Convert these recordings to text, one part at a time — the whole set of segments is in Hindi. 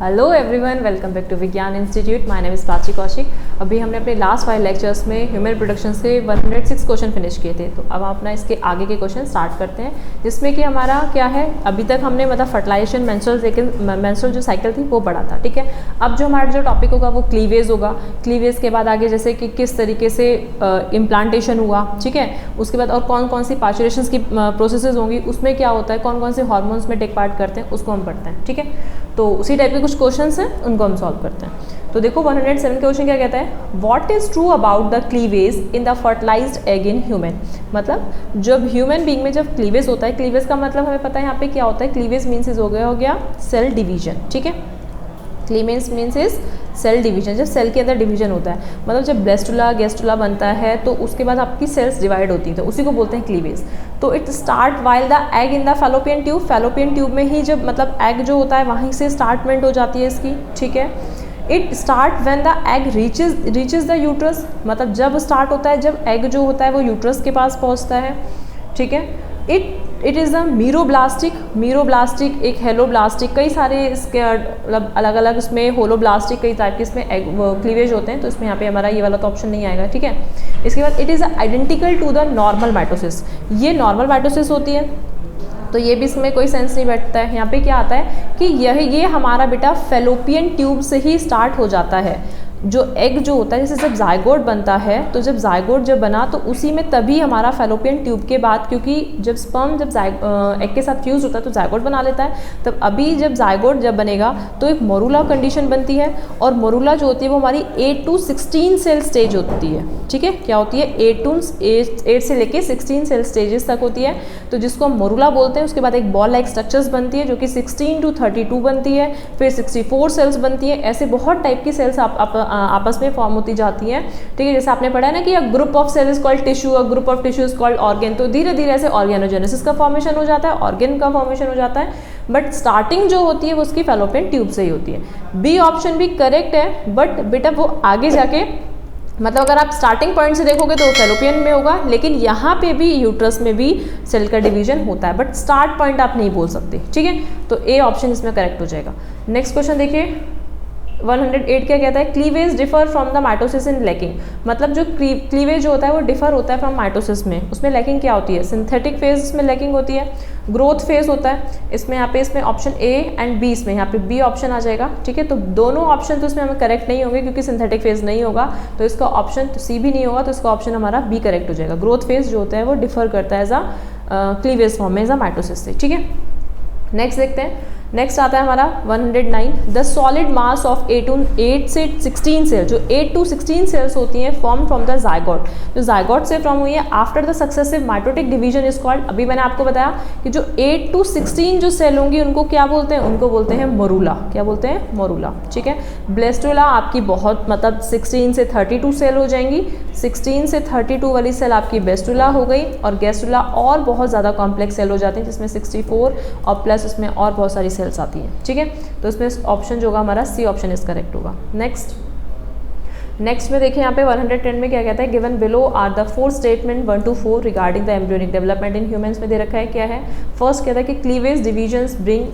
Hello everyone, welcome back to Vigyan institute. My name is Prachi Kaushik. अभी हमने अपने लास्ट 5 लेक्चर्स में ह्यूमन रिप्रोडक्शन से 106 क्वेश्चन फिनिश किए थे। तो अब हम अपना इसके आगे के क्वेश्चन स्टार्ट करते हैं, जिसमें कि हमारा क्या है, अभी तक हमने मतलब फर्टिलाइजेशन, मेंस्ट्रुअल जो साइकिल थी वो पढ़ा था। ठीक है, अब जो हमारा जो टॉपिक होगा वो क्लीवेज होगा। क्लीवेज के बाद आगे जैसे कि किस तरीके से इम्प्लांटेशन हुआ, ठीक है, उसके बाद और कौन कौन सी पार्चुरेशन की प्रोसेसेस होंगी, उसमें क्या होता है, कौन कौन से हार्मोन्स में टेक पार्ट करते हैं, उसको हम पढ़ते हैं। ठीक है, तो उसी टाइप के कुछ क्वेश्चंस हैं, उनको हम सॉल्व करते हैं। तो देखो 107 क्वेश्चन क्या कहता है, what is true about the cleavage in the fertilised egg in human. मतलब जब ह्यूमन बीइंग में जब क्लीवेज होता है, क्लीवेज का मतलब हमें पता है यहाँ पे क्या होता है, क्लीवेज मीन्स हो गया सेल डिवीजन। ठीक है, cleavage means is cell division. जब सेल के अंदर डिवीजन होता है, मतलब जब ब्लेस्टुला गेस्टुला बनता है तो उसके बाद आपकी सेल्स डिवाइड होती हैं, तो उसी को बोलते हैं क्लीवेज। तो it start while the egg in the fallopian tube. Fallopian tube में ही जब मतलब एग जो होता है वहीं से स्टार्टमेंट हो जाती है इसकी। ठीक है, it start when the egg reaches the uterus. मतलब जब स्टार्ट होता है, जब एग जो होता है वो यूट्रस के पास पहुँचता है। ठीक है, इट इज़ अ मीरोब्लास्टिक, एक हेलोब्लास्टिक, कई सारे इसके मतलब अलग अलग इसमें होलोब्लास्टिक कई टाइप के इसमें क्लीवेज होते हैं। तो इसमें यहाँ पे हमारा ये वाला तो ऑप्शन नहीं आएगा। ठीक है, इसके बाद it is identical to the normal mitosis. ये नॉर्मल माइटोसिस होती है, तो ये भी इसमें कोई सेंस नहीं बैठता है। यहाँ पे क्या आता है कि ये हमारा बेटा फैलोपियन ट्यूब से ही स्टार्ट हो जाता है। जो एग जो होता है, जैसे जब जायगोट बनता है, तो जब जायगोट जब बना तो उसी में तभी हमारा फैलोपियन ट्यूब के बाद, क्योंकि जब स्पर्म जब एग के साथ फ्यूज होता है तो जायगोट बना लेता है, तब अभी जब जायगोट जब बनेगा तो एक मोरूला कंडीशन बनती है। और मोरूला जो होती है वो हमारी 8 to 16 सेल स्टेज होती है। ठीक है, क्या होती है, 8 से लेके 16 सेल स्टेजेस तक होती है, तो जिसको हम मोरूला बोलते हैं। उसके बाद एक बॉल लाइक स्ट्रक्चर्स बनती है जो कि 16 to 32 बनती है, फिर 64 सेल्स बनती है। ऐसे बहुत टाइप की सेल्स आपस में फॉर्म होती जाती हैं। ठीक है, जैसे आपने पढ़ा है ना कि a group of cell is called tissue, a group of tissue is called organ. तो धीरे धीरे ऐसे ऑर्गेनोजेनेसिस का फॉर्मेशन हो जाता है, ऑर्गन का फॉर्मेशन हो जाता है, बट स्टार्टिंग जो होती है वो उसकी फैलोपियन ट्यूब से ही होती है। बी ऑप्शन भी करेक्ट है, बट बेटा वो आगे जाके मतलब अगर आप स्टार्टिंग पॉइंट से देखोगे तो फैलोपियन में होगा, लेकिन यहाँ पे भी यूट्रस में भी सेल का डिवीजन होता है, बट स्टार्ट पॉइंट आप नहीं बोल सकते। ठीक है, तो ए ऑप्शन इसमें करेक्ट हो जाएगा। नेक्स्ट क्वेश्चन देखिए 108 क्या कहता है, cleavage differ from the mitosis in lacking. मतलब जो क्लीवेज जो होता है वो डिफर होता है फ्रॉम माइटोसिस में। उसमें लैकिंग क्या होती है, सिंथेटिक फेज में लैकिंग होती है, ग्रोथ फेज होता है इसमें। यहाँ पे इसमें ऑप्शन ए एंड बी, इसमें यहाँ पे बी ऑप्शन आ जाएगा। ठीक है, तो दोनों ऑप्शन तो इसमें हमें करेक्ट नहीं होंगे, क्योंकि सिंथेटिक फेज नहीं होगा, तो इसका ऑप्शन तो सी भी नहीं होगा, तो इसका ऑप्शन हमारा बी करेक्ट हो जाएगा। ग्रोथ फेज जो होता है वो डिफर करता है एज अ क्लीवेज फॉर्म में, एज अ माइटोसिस से। ठीक है, नेक्स्ट देखते हैं। नेक्स्ट आता है हमारा 109, द सॉलिड मास ऑफ 8 से 16 सेल, जो 8 to 16 सेल्स होती हैं फॉर्म फ्रॉम द जायगोट, जो जायगोट से फॉर्म हुई है after the successive mitotic division is called. अभी मैंने आपको बताया कि जो 8 to 16 जो सेल होंगी उनको क्या बोलते हैं, उनको बोलते हैं मोरूला। क्या बोलते हैं, मोरूला। ठीक है, ब्लेस्टुला आपकी बहुत मतलब 16 से 32 सेल हो जाएंगी, 16 से 32 वाली सेल आपकी बेस्टुला हो गई, और गेस्टुला और बहुत ज़्यादा कॉम्प्लेक्स सेल हो जाती हैं, जिसमें 64 और प्लस उसमें और बहुत सारी सेल्स आती हैं। ठीक है, तो इसमें ऑप्शन जो होगा हमारा सी ऑप्शन इज करेक्ट होगा। नेक्स्ट में देखिए यहाँ पे 110 में क्या कहता है, given below are the 4 statement 1 to 4 regarding the embryonic development in humans में दे रखा है। क्या है, फर्स्ट कहता है कि cleavage divisions bring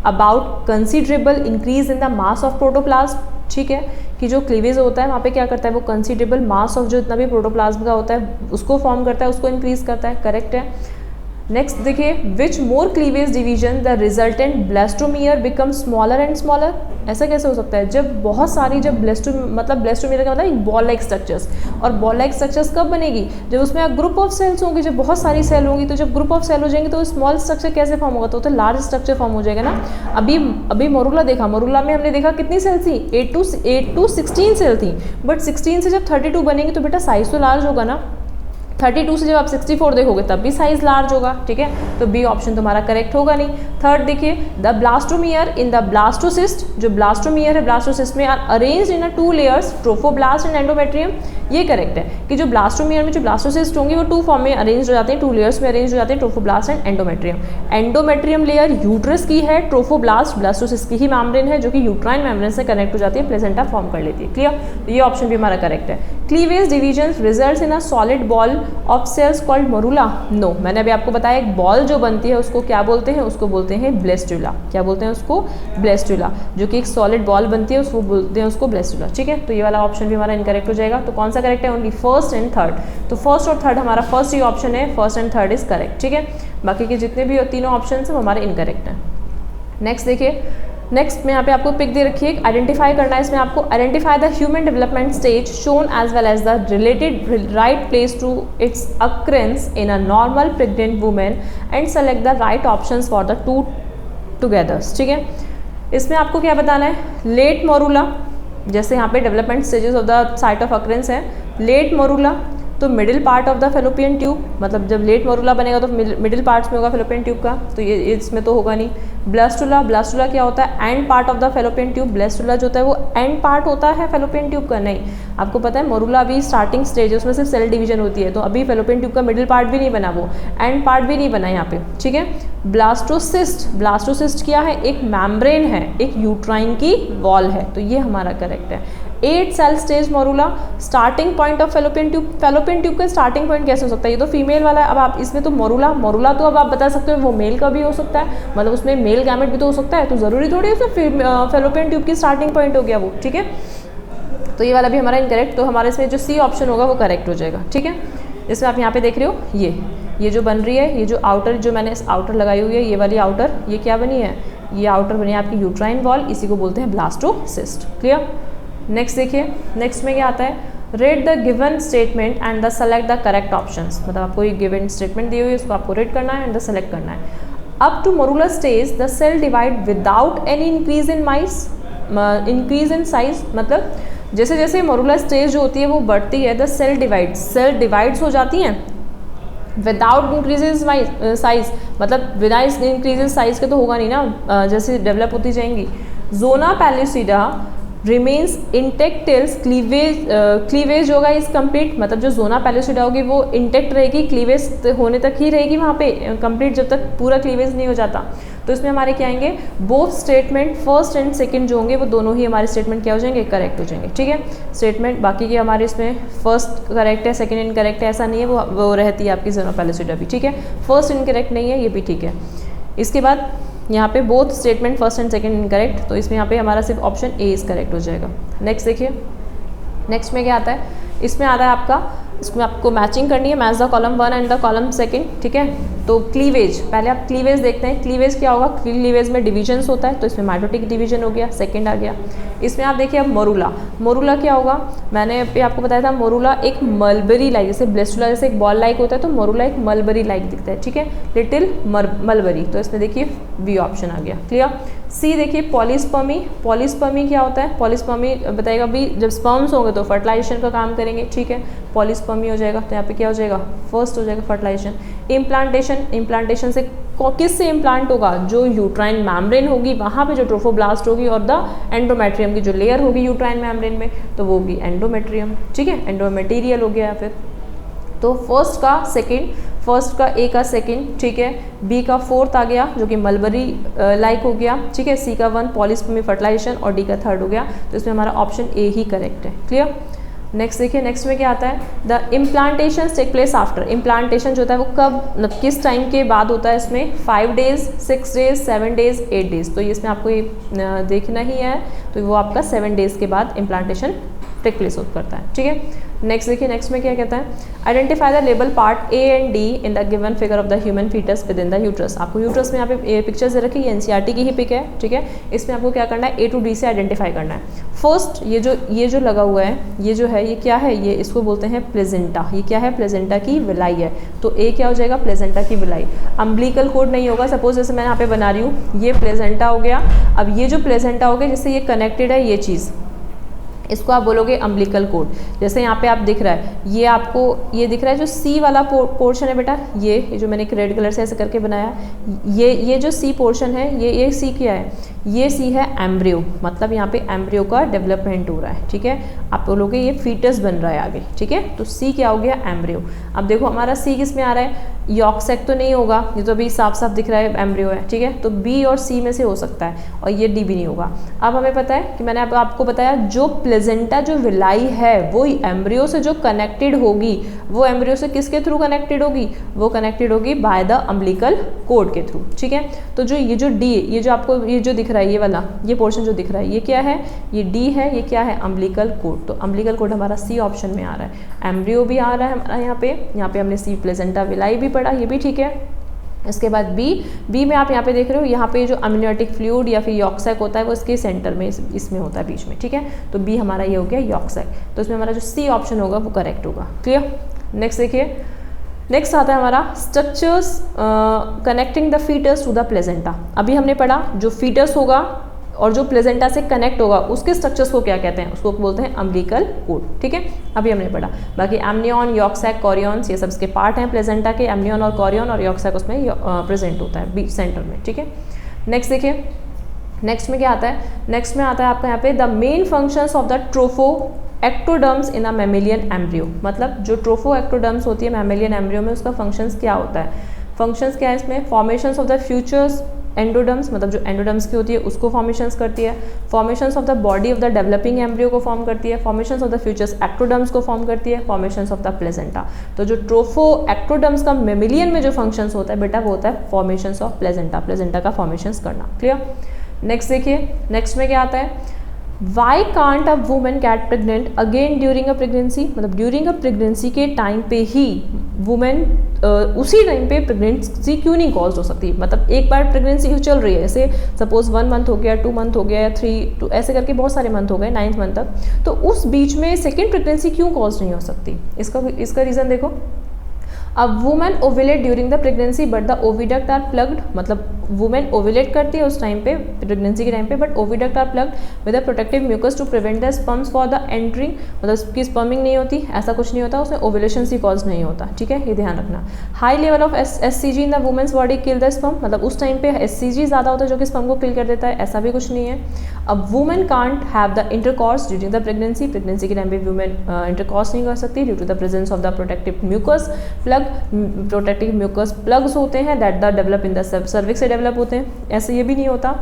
about considerable increase in the mass of protoplasm. ठीक है, कि जो क्लीवेज होता है वहाँ पे क्या करता है, वो कंसिडरेबल मास ऑफ जो इतना भी प्रोटोप्लाज्म का होता है उसको फॉर्म करता है, उसको इंक्रीज करता है। करेक्ट है। नेक्स्ट देखिए, which more cleavage division the resultant blastomere become smaller and smaller. ऐसा कैसे हो सकता है, जब बहुत सारी जब ब्लास्टोमियर का मतलब एक बॉल लाइक स्ट्रक्चर्स, और बॉल लाइक स्ट्रक्चर्स कब बनेगी, जब उसमें ग्रुप ऑफ सेल्स होंगी, जब बहुत सारी सेल होंगी, तो जब ग्रुप ऑफ सेल हो जाएंगे तो स्मॉल स्ट्रक्चर कैसे फॉर्म होगा, तो लार्ज स्ट्रक्चर फॉर्म हो जाएगा ना। अभी मोरूला देखा, मोरूला में हमने देखा कितनी सेल थी, 8 to 16 सेल थी, बट 16 से जब 32 बनेंगे तो बेटा साइज तो लार्ज होगा ना। 32 से जब आप 64 देखोगे तब भी साइज लार्ज होगा। ठीक है, तो बी ऑप्शन तुम्हारा करेक्ट होगा नहीं। थर्ड देखिए, the blastomere in the blastocyst, जो ब्लास्टोमियर है ब्लास्टोसिस्ट में are arranged in 2 layers trophoblast and endometrium. ये करेक्ट है कि जो ब्लास्टोमियर में जो ब्लास्टोसिस्ट होंगी वो 2 फॉर्म में अरेंज हो जाते हैं, 2 layers में अरेंज हो जाते हैं, trophoblast and endometrium. Endometrium layer uterus की है, ट्रोफोब्लास्ट ब्लास्टोसिस्ट की ही मेम्ब्रेन है, जो कि यूट्राइन मेम्ब्रेन से कनेक्ट हो जाती है, प्लेसेंटा फॉर्म कर लेती है। क्लियर, ये ऑप्शन भी हमारा करेक्ट है। Cleavage division results in a solid ball of cells called morula? No, मैंने अभी आपको बताया एक बॉल जो बनती है उसको क्या बोलते हैं, उसको बोलते हैं ब्लेस्टुला। क्या बोलते हैं उसको? ब्लेस्टुला। जो कि एक सॉलिड बॉल बनती है उसको बोलते हैं उसको ब्लेस्टुला। ठीक है, तो ये वाला ऑप्शन भी हमारा इनकरेक्ट हो जाएगा। तो कौन सा करेक्ट है? Only first and third. तो फर्स्ट और थर्ड हमारा फर्स्ट ही ऑप्शन है, first and third is correct. ठीक है, बाकी के जितने भी तीनों ऑप्शन हैं वो हमारे इनकरेक्ट हैं। नेक्स्ट देखिए, नेक्स्ट में यहाँ पे आपको पिक दे रखी है, आइडेंटिफाई करना है इसमें आपको। Identify the human development stage shown as well as the related right place to its occurrence in a normal pregnant women and select the right options for the two togethers. ठीक है, इसमें आपको क्या बताना है? लेट मोरूला, जैसे यहाँ पे development stages of the site of occurrences है। लेट मोरूला तो middle part of the fallopian tube, मतलब जब लेट मोरूला बनेगा तो मिडिल पार्ट्स में होगा फेलोपियन ट्यूब का, तो ये इसमें तो होगा नहीं। ब्लास्टुला, ब्लास्टुला क्या होता है? And part of the fallopian tube. Blastula जो होता है वो एंड पार्ट होता है फेलोपियन ट्यूब का। नहीं, आपको पता है मोरूला अभी स्टार्टिंग स्टेज है, उसमें सिर्फ सेल डिवीजन होती है, तो अभी फेलोपियन ट्यूब का मिडिल पार्ट भी नहीं बना, वो एंड पार्ट भी नहीं बना यहाँ पे। ठीक है, ब्लास्टोसिस्ट, ब्लास्टोसिस्ट क्या है? एक मैम्ब्रेन है, एक यूट्राइन की वॉल है, तो ये हमारा करेक्ट है। 8 cell stage morula, starting point of fallopian tube. Fallopian tube का स्टार्टिंग पॉइंट कैसे हो सकता है? ये तो फीमेल वाला है। अब आप इसमें तो मोरूला तो अब आप बता सकते हो वो मेल का भी हो सकता है, मतलब उसमें मेल गैमेट भी तो हो सकता है, तो ज़रूरी थोड़ी उसमें फेलोपियन ट्यूब की स्टार्टिंग पॉइंट हो गया वो। ठीक है, तो ये वाला भी हमारा इनकरेक्ट, तो हमारे इसमें जो सी ऑप्शन होगा वो करेक्ट हो जाएगा। ठीक है, इसमें आप यहाँ पे देख रहे हो ये जो बन रही है, ये जो आउटर, जो मैंने इस आउटर लगाई हुई है, ये वाली आउटर, ये क्या बनी है? ये आउटर बनी है आपकी यूट्राइन वॉल, इसी को बोलते हैं ब्लास्टोसिस्ट। क्लियर? नेक्स्ट देखिए, नेक्स्ट में क्या आता है? Read the given statement and the select the correct options. मतलब आपको ये गिवन स्टेटमेंट दी हुई है, उसको आपको रेड करना है एंड द सेलेक्ट करना है। Up to morula stage the cell divide without any increase in size, मतलब जैसे जैसे मोरूलर स्टेज जो होती है वो बढ़ती है, द सेल डिवाइड्स हो जाती हैं विदाउट इंक्रीजेज साइज, मतलब विदा इंक्रीजेज साइज के तो होगा नहीं ना, जैसे डेवलप होती जाएंगी। जोना पैलिसिडा रिमेन्स इंटेक्ट टिल्स क्लीवेज होगा इज कंप्लीट, मतलब जो जोना पैलिसिडा होगी वो इंटेक्ट रहेगी, क्लीवेज होने तक ही रहेगी वहाँ पे कंप्लीट, जब तक पूरा क्लीवेज नहीं हो जाता। तो इसमें हमारे क्या आएंगे? Both statement first and second जो होंगे वो दोनों ही हमारे स्टेटमेंट क्या हो जाएंगे? करेक्ट हो जाएंगे। ठीक है, स्टेटमेंट बाकी के हमारे इसमें फर्स्ट करेक्ट है, सेकंड इनकरेक्ट है, ऐसा नहीं है, वो रहती है आपकी जोना पैलिसिडा भी। ठीक है, फर्स्ट इनकरेक्ट नहीं है, ये भी ठीक है। इसके बाद यहाँ पे both statement first and second incorrect, तो इसमें यहाँ पे हमारा सिर्फ ऑप्शन ए इज करेक्ट हो जाएगा। नेक्स्ट देखिए, नेक्स्ट में क्या आता है? इसमें आता है आपका, इसमें आपको मैचिंग करनी है, match the column 1 and the column 2। ठीक है, तो क्लीवेज, पहले आप क्लीवेज देखते हैं। क्लीवेज क्या होगा? क्लीवेज में डिविजन्स होता है, तो इसमें माइटोटिक डिवीजन हो गया, सेकंड आ गया। इसमें आप देखिए अब मोरूला क्या होगा? मैंने आपको बताया था मोरूला एक मलबरी लाइक, जैसे ब्लेस्टुला जैसे एक बॉल लाइक होता है, तो मोरूला एक मलबरी लाइक दिखता है। ठीक है, लिटिल मलबरी, तो इसमें देखिए बी ऑप्शन आ गया। क्लियर? सी देखिए पॉलीस्पर्मी क्या होता है? पॉलीस्पर्मी बताएगा भी, जब स्पर्म्स होंगे तो फर्टिलाइजेशन का काम करेंगे। ठीक है, पॉलीस्पर्मी हो जाएगा, तो यहाँ पे क्या हो जाएगा? फर्स्ट हो जाएगा फर्टिलाइजेशन। इम्प्लांटेशन से किस से इम्प्लांट होगा? जो यूट्राइन मैम्ब्रेन होगी वहाँ पे जो ट्रोफोब्लास्ट होगी, और द एंडोमेट्रियम की जो लेयर होगी यूट्राइन मैम्ब्रेन में, तो वो होगी एंडोमेट्रियम। ठीक है, एंडोमेटीरियल हो गया। फिर तो फर्स्ट का सेकंड, फर्स्ट का ए का सेकंड, ठीक है, बी का फोर्थ आ गया जो कि मलबरी लाइक हो गया। ठीक है, सी का 1 पॉलीस्पर्मी फर्टिलाइजेशन, और डी का 3rd हो गया। तो इसमें हमारा ऑप्शन ए ही करेक्ट है। क्लियर? नेक्स्ट देखिए, नेक्स्ट में क्या आता है? The implantation take place after. Implantation जो होता है वो कब, मतलब किस टाइम के बाद होता है? इसमें 5 डेज, 6 डेज, 7 डेज, 8 डेज। तो ये इसमें आपको ये देखना ही है, तो वो आपका 7 डेज के बाद इम्प्लांटेशन टेक प्लेस करता है। ठीक है, नेक्स्ट देखिए, नेक्स्ट में क्या कहता है? Identify the label part A and D in the given figure of the human foetus within the uterus. आपको यूट्रस में यहाँ पे पिक्चर्स दे रखी है, एनसीईआरटी की ही पिक है। ठीक है, इसमें आपको क्या करना है? ए टू डी से आइडेंटिफाई करना है। फर्स्ट ये जो लगा हुआ है, ये जो है, ये क्या है? ये इसको बोलते हैं प्लेजेंटा। ये क्या है? प्लेजेंटा की विलाई है। तो ए क्या हो जाएगा? प्लेजेंटा की विलाई। अम्बिलिकल कोड नहीं होगा। सपोज जैसे मैं यहाँ पे बना रही हूँ, ये प्लेजेंटा हो गया। अब ये जो प्लेजेंटा हो गया, जिससे ये कनेक्टेड है ये चीज़, इसको आप बोलोगे अम्बिलिकल कोड। जैसे यहाँ पे आप दिख रहा है, ये आपको ये दिख रहा है जो सी वाला पोर्शन है बेटा, ये जो मैंने एक रेड कलर से ऐसे करके बनाया, ये जो सी पोर्शन है, ये सी क्या है? ये सी है एम्ब्रियो, मतलब यहाँ पे एम्ब्रियो का डेवलपमेंट हो रहा है, ठीक है। आप बोलोगे ये फीटस बन रहा है आगे, ठीक है। तो सी क्या हो गया, एम्ब्रियो। अब देखो हमारा सी किस में आ रहा है, यॉर्क सैक तो नहीं होगा, ये तो अभी साफ साफ दिख रहा है एम्ब्रियो है, ठीक है। तो बी और सी में से हो सकता है, और ये डी भी नहीं होगा। अब हमें पता है कि मैंने आपको बताया जो प्लेजेंटा जो विलाई है वो एम्ब्रियो से जो कनेक्टेड होगी, वो एम्ब्रियो से किसके थ्रू कनेक्टेड होगी, वो कनेक्टेड होगी बाय द अम्बिलिकल कोड के थ्रू, ठीक है। तो जो ये जो डी, ये जो आपको ये जो दिख रहा है, ये वाला ये पोर्शन जो दिख रहा है, ये क्या है, ये डी है, ये क्या है, अम्बिलिकल कोड। तो अम्बिलिकल कोड हमारा सी ऑप्शन में आ रहा है। एम्ब्रियो भी आ रहा है हमारा यहाँ पे हमने सी प्लेजेंटा विलाई भी पढ़ा, ये भी ठीक है। इसके बाद बी में आप यहाँ पे देख रहे हो, यहाँ पे जो अम्नियोटिक फ्लूइड या फिर यॉर्क सैक होता है वो इसके सेंटर में इसमें होता है बीच में, ठीक है। तो बी हमारा ये हो गया यॉर्क सैक। तो इसमें हमारा जो सी ऑप्शन होगा वो करेक्ट होगा। क्लियर। नेक्स्ट देखिए, नेक्स्ट आता है हमारा structures connecting the foetus to the placenta. अभी हमने पढ़ा जो फीटस होगा और जो प्लेजेंटा से कनेक्ट होगा उसके स्ट्रक्चर्स को क्या कहते हैं, उसको बोलते हैं अम्बिलिकल कोड, ठीक है। अभी हमने पढ़ा। बाकी एमनियन, यॉर्क सैक, कोरियंस ये सब इसके पार्ट हैं प्लेजेंटा के। एमनियन और कोरियन और यॉर्क सैक उसमें प्रेजेंट होता है बीच सेंटर में, ठीक है। नेक्स्ट देखिए, नेक्स्ट में क्या आता है, नेक्स्ट में आता है आपका यहाँ पे the main functions of the trophectoderms in a mammalian embryo. मतलब जो ट्रोफो एक्टोडर्म्स होती है मैमेलियन एम्ब्रियो में, उसका फंक्शंस क्या होता है, फंक्शंस क्या है इसमें, फॉर्मेशंस ऑफ द फ्यूचर्स एंडोडर्म्स, मतलब जो एंडोडर्म्स की होती है उसको फॉर्मेशंस करती है। Formations of the body of the developing embryo को फॉर्म करती है। फॉर्मेशंस ऑफ द फ्यूचर्स एक्टोडर्म्स को फॉर्म करती है। Formations of the placenta. तो जो ट्रोफो एक्टोडर्म्स का मेमिलियन में जो फंक्शंस होता है बेटा वो होता है फॉर्मेशंस ऑफ प्लेजेंटा, प्लेजेंटा का फॉर्मेशंस करना। क्लियर। नेक्स्ट देखिए, नेक्स्ट में क्या आता है, why can't a women get pregnant again during a pregnancy. मतलब ड्यूरिंग अ प्रेगनेंसी के टाइम पे ही वुमेन उसी टाइम पे प्रेगनेंसी क्यों नहीं कॉज हो सकती। मतलब एक बार प्रेगनेंसी चल रही है, जैसे सपोज 1 मंथ हो गया, 2 मंथ हो गया, या 3 ऐसे करके बहुत सारे मंथ हो गए, 9th मंथ तक, तो उस बीच में सेकेंड प्रेगनेंसी क्यों कॉज नहीं हो सकती। इसका रीज़न देखो, अब women ovulate during the pregnancy but the oviduct are plugged. मतलब वुमेन ओविलेट करती है उस टाइम पे, प्रेगनेंसी के टाइम पे, but oviduct are plugged with a protective mucus to prevent the sperms for the entering. मतलब उसकी स्पर्मिंग नहीं होती, ऐसा कुछ नहीं होता, उसमें ओविलेशन ही कॉज नहीं होता, ठीक है, ये ध्यान रखना। High level of SCG in the women's body kill the sperm. मतलब उस टाइम पे SCG ज़्यादा होता है जो कि स्पर्म को किल कर देता है, ऐसा भी कुछ नहीं है। अब women can't have the intercourse during the pregnancy. Pregnancy के टाइम पे वुमेन इंटरकॉर्स नहीं कर सकती due to the presence of the protective mucus plug. Protective mucus plugs होते हैं that the develop in the cervix से डेवलप होते हैं, ऐसे ये भी नहीं होता।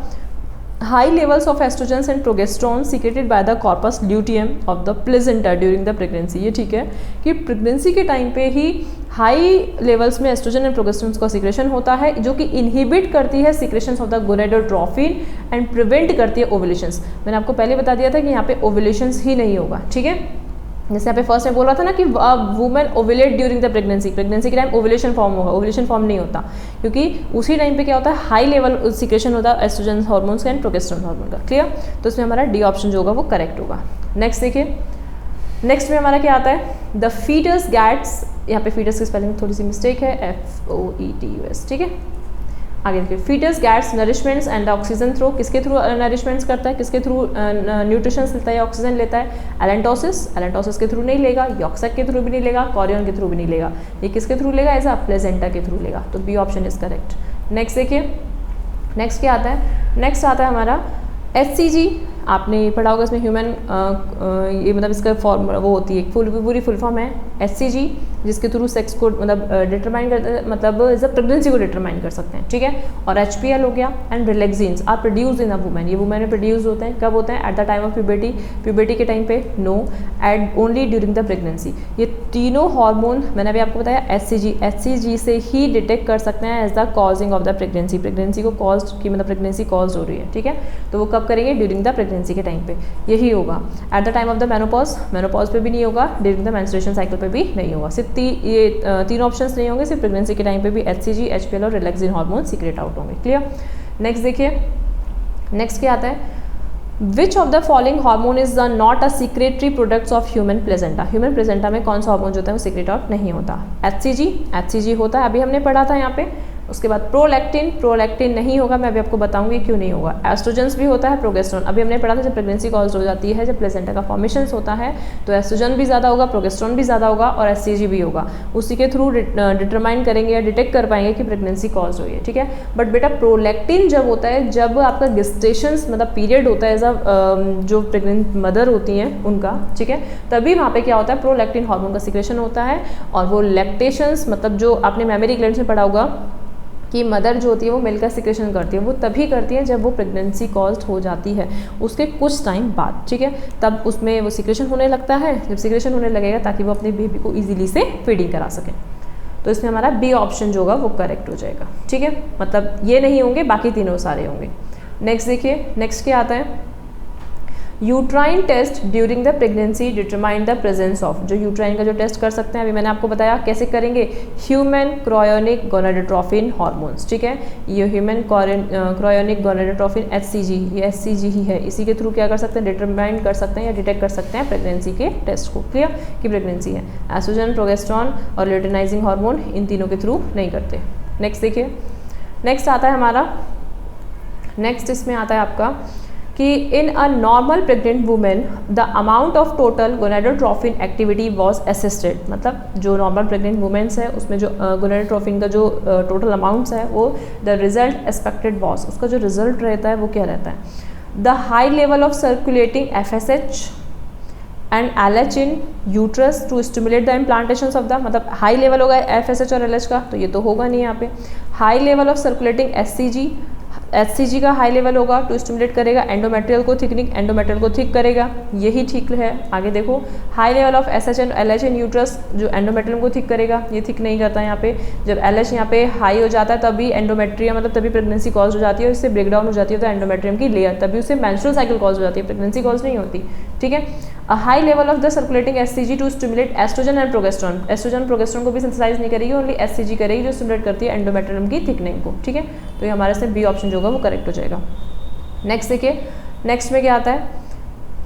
High levels of oestrogens and progesterone secreted by the corpus luteum of the placenta during the pregnancy. ये ठीक है कि प्रेगनेंसी के टाइम पे ही हाई लेवल्स में एस्ट्रोजन एंड प्रोगेस्ट्रॉन का सीक्रेशन होता है, जो कि इनहिबिट करती है secretions of the gonadotrophin and prevent करती है ओवुलेशंस। मैंने आपको पहले बता दिया था कि यहाँ पे ओवुलेशंस ही नहीं होगा, ठीक है। जैसे यहाँ पे फर्स्ट में बोल रहा था ना कि women ovulate during the pregnancy, pregnancy के टाइम ओवुलेशन फॉर्म होगा, ओवुलेशन फॉर्म नहीं होता, क्योंकि उसी टाइम पे क्या होता है, हाई लेवल सीक्रेशन होता है एस्ट्रोजन हार्मोन्स का एंड प्रोगेस्टेरोन हार्मोन का। क्लियर। तो इसमें हमारा डी ऑप्शन जो होगा वो करेक्ट होगा। नेक्स्ट देखिए, नेक्स्ट में हमारा क्या आता है, द फीटस गैट्स, यहाँ पे फीटस की स्पेलिंग थोड़ी सी मिस्टेक है, FOETUS, ठीक है। आगे देखिए, foetus gets nourishments and oxygen through. किसके थ्रू नरिशमेंट्स करता है, किसके थ्रू न्यूट्रिशन लेता है, ऑक्सीजन लेता है, एलेंटोसिस के थ्रू नहीं लेगा, यॉर्क सैक के थ्रू भी नहीं लेगा, कोरियन के थ्रू भी नहीं लेगा, ये किसके थ्रू लेगा, एज अ प्लेजेंटा के थ्रू लेगा। तो B option is correct. Next देखिए, नेक्स्ट क्या आता है, नेक्स्ट आता है हमारा HCG। आपने पढ़ा होगा इसमें ह्यूमन ये मतलब इसका फॉर्म वो होती है, पूरी फुल फॉर्म है HCG, जिसके थ्रू सेक्स को मतलब डिटरमाइन कर, मतलब इस प्रेगनेंसी को डिटरमाइन कर सकते हैं, ठीक है। और HPL हो गया and relaxins are produce in a women. ये वुमेन में प्रोड्यूस होते हैं, कब होते हैं, at the time of puberty के टाइम पे, no, at only during the pregnancy. ये तीनों हार्मोन मैंने अभी आपको बताया HCG से ही डिटेक्ट कर सकते हैं as the causing of the pregnancy को कॉज की, मतलब प्रेगनेंसी कॉज हो रही है, ठीक है। तो वो कब करेंगे, ड्यूरिंग द प्रेगनेंसी के टाइम पे यही होगा। Eight the time of the menopause पे भी नहीं होगा, ड्यूरिंग द मेंस्ट्रुएशन साइकिल पे भी नहीं होगा। सिर्फ ये 3 ऑप्शंस नहीं होंगे, सिर्फ प्रेगनेंसी के टाइम पे भी HCG, HPL और रिलैक्सिन हार्मोन सीक्रेट आउट होंगे। क्लियर। नेक्स्ट देखिए, नेक्स्ट क्या आता है, which of the following hormone is not a secretory products of human placenta. Human placenta में कौन सा हार्मोन जो होता है वो सीक्रेट आउट नहीं होता। HCG होता है, अभी हमने पढ़ा था यहाँ पे उसके बाद प्रोलैक्टिन नहीं होगा, मैं अभी आपको बताऊंगी क्यों नहीं होगा। एस्ट्रोजेंस भी होता है, प्रोगेस्ट्रॉन अभी हमने पढ़ा था, जब प्रेगनेंसी कॉज हो जाती है, जब प्लेसेंटा का फॉर्मेशन होता है तो एस्ट्रोजन भी ज़्यादा होगा, प्रोगेस्ट्रॉन भी ज़्यादा होगा और एससीजी भी होगा। उसी के थ्रू डिटरमाइन करेंगे या डिटेक्ट कर पाएंगे कि प्रेगनेंसी कॉज हुई है, ठीक है। बट बेटा प्रोलैक्टिन जब होता है, जब आपका गेस्टेशन मतलब पीरियड होता है, एज जो प्रेग्नेंट मदर होती हैं उनका, ठीक है, तभी वहाँ पे क्या होता है, प्रोलैक्टिन हार्मोन का सिक्रेशन होता है। और वो लैक्टेशंस मतलब जो आपने मेमोरी ग्लैंड्स में पढ़ा होगा कि मदर जो होती है वो मिल्क का सिक्रेशन करती है, वो तभी करती है जब वो प्रेगनेंसी कॉज्ड हो जाती है, उसके कुछ टाइम बाद, ठीक है, तब उसमें वो सिक्रेशन होने लगता है। जब सिक्रेशन होने लगेगा ताकि वो अपने बेबी को ईजिली से फीडिंग करा सकें, तो इसमें हमारा बी ऑप्शन जो होगा वो करेक्ट हो जाएगा, ठीक है। मतलब ये नहीं होंगे, बाकी तीनों सारे होंगे। नेक्स्ट देखिए, नेक्स्ट क्या आता है, uterine test during the pregnancy determine the presence of. जो यूट्राइन का जो टेस्ट कर सकते हैं, अभी मैंने आपको बताया कैसे करेंगे, ह्यूमन क्रायोनिक गोनाडोट्रोफिन हार्मोन्स, ठीक है। ये ह्यूमन क्रायोनिक गोनाडोट्रोफिन HCG, ये HCG ही है, इसी के थ्रू क्या कर सकते हैं, डिटरमाइन कर सकते हैं या डिटेक्ट कर सकते हैं प्रेगनेंसी के टेस्ट को, क्लियर कि प्रेगनेंसी है। एस्ट्रोजन, प्रोगेस्ट्रॉन और ल्यूटेनाइजिंग हार्मोन इन तीनों के थ्रू नहीं करते। नेक्स्ट देखिए, नेक्स्ट आता है हमारा, नेक्स्ट इसमें आता है आपका कि in a normal pregnant women the amount of total gonadotrophin activity was assisted. मतलब जो नॉर्मल प्रेग्नेंट वुमेन्स है उसमें जो गोनाडोट्रोफिन का जो टोटल अमाउंट्स है वो द रिजल्ट एक्सपेक्टेड वॉज, उसका जो रिजल्ट रहता है वो क्या रहता है, the high level of circulating FSH and LH in uterus to stimulate the implantation of the, मतलब हाई लेवल होगा FSH और LH का, तो ये तो होगा नहीं यहाँ पे। High level of circulating HCG का हाई लेवल होगा टू स्टिमुलेट करेगा एंडोमेट्रियल को थिकनिंग, एंडोमेट्रियल को थिक करेगा, यही ठीक है। आगे देखो, high level of SH and LH in uterus, जो एंडोमेट्रियम को थिक करेगा, ये थिक नहीं करता यहाँ पे। जब LH यहाँ पे हाई हो जाता है तभी एंडोमेट्रियम मतलब तभी प्रेगनेंसी कॉज हो जाती है, इससे ब्रेकडाउन हो जाती है तो एंडोमेट्रियम की लेयर, तभी उससे मेंस्ट्रुअल साइकिल कॉज हो जाती है, प्रेगनेंसी कॉज नहीं होती, ठीक है। A high level of the circulating HCG to stimulate estrogen and progesterone, estrogen progesterone को भी सिंथेसाइज नहीं करेगी, ओनली HCG करेगी जो स्टिमुलेट करती है एंडोमेट्रियम की थिकनिंग को, ठीक है। तो ये हमारे से बी ऑप्शन जो होगा वो करेक्ट हो जाएगा। नेक्स्ट देखिए, नेक्स्ट में क्या आता है,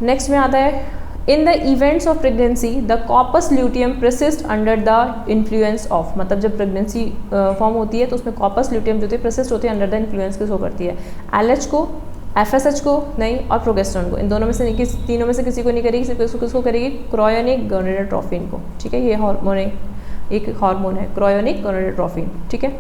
नेक्स्ट में आता है in the events of pregnancy the corpus luteum persist under the influence of. मतलब जब प्रेगनेंसी फॉर्म होती है तो उसमें कॉपस ल्यूटियम जो होती है प्रसिस्ट होती है अंडर द इन्फ्लुएंस किसको करती है, LH को, FSH को नहीं और प्रोगेस्ट्रॉन को, इन दोनों में से तीनों में से किसी को नहीं करेगी, सिर्फ किसको करेगी, क्रायोनिक गोनाडोट्रोफिन को, ठीक है। ये हार्मोन है, एक हार्मोन है क्रायोनिक गोनाडोट्रोफिन, ठीक है।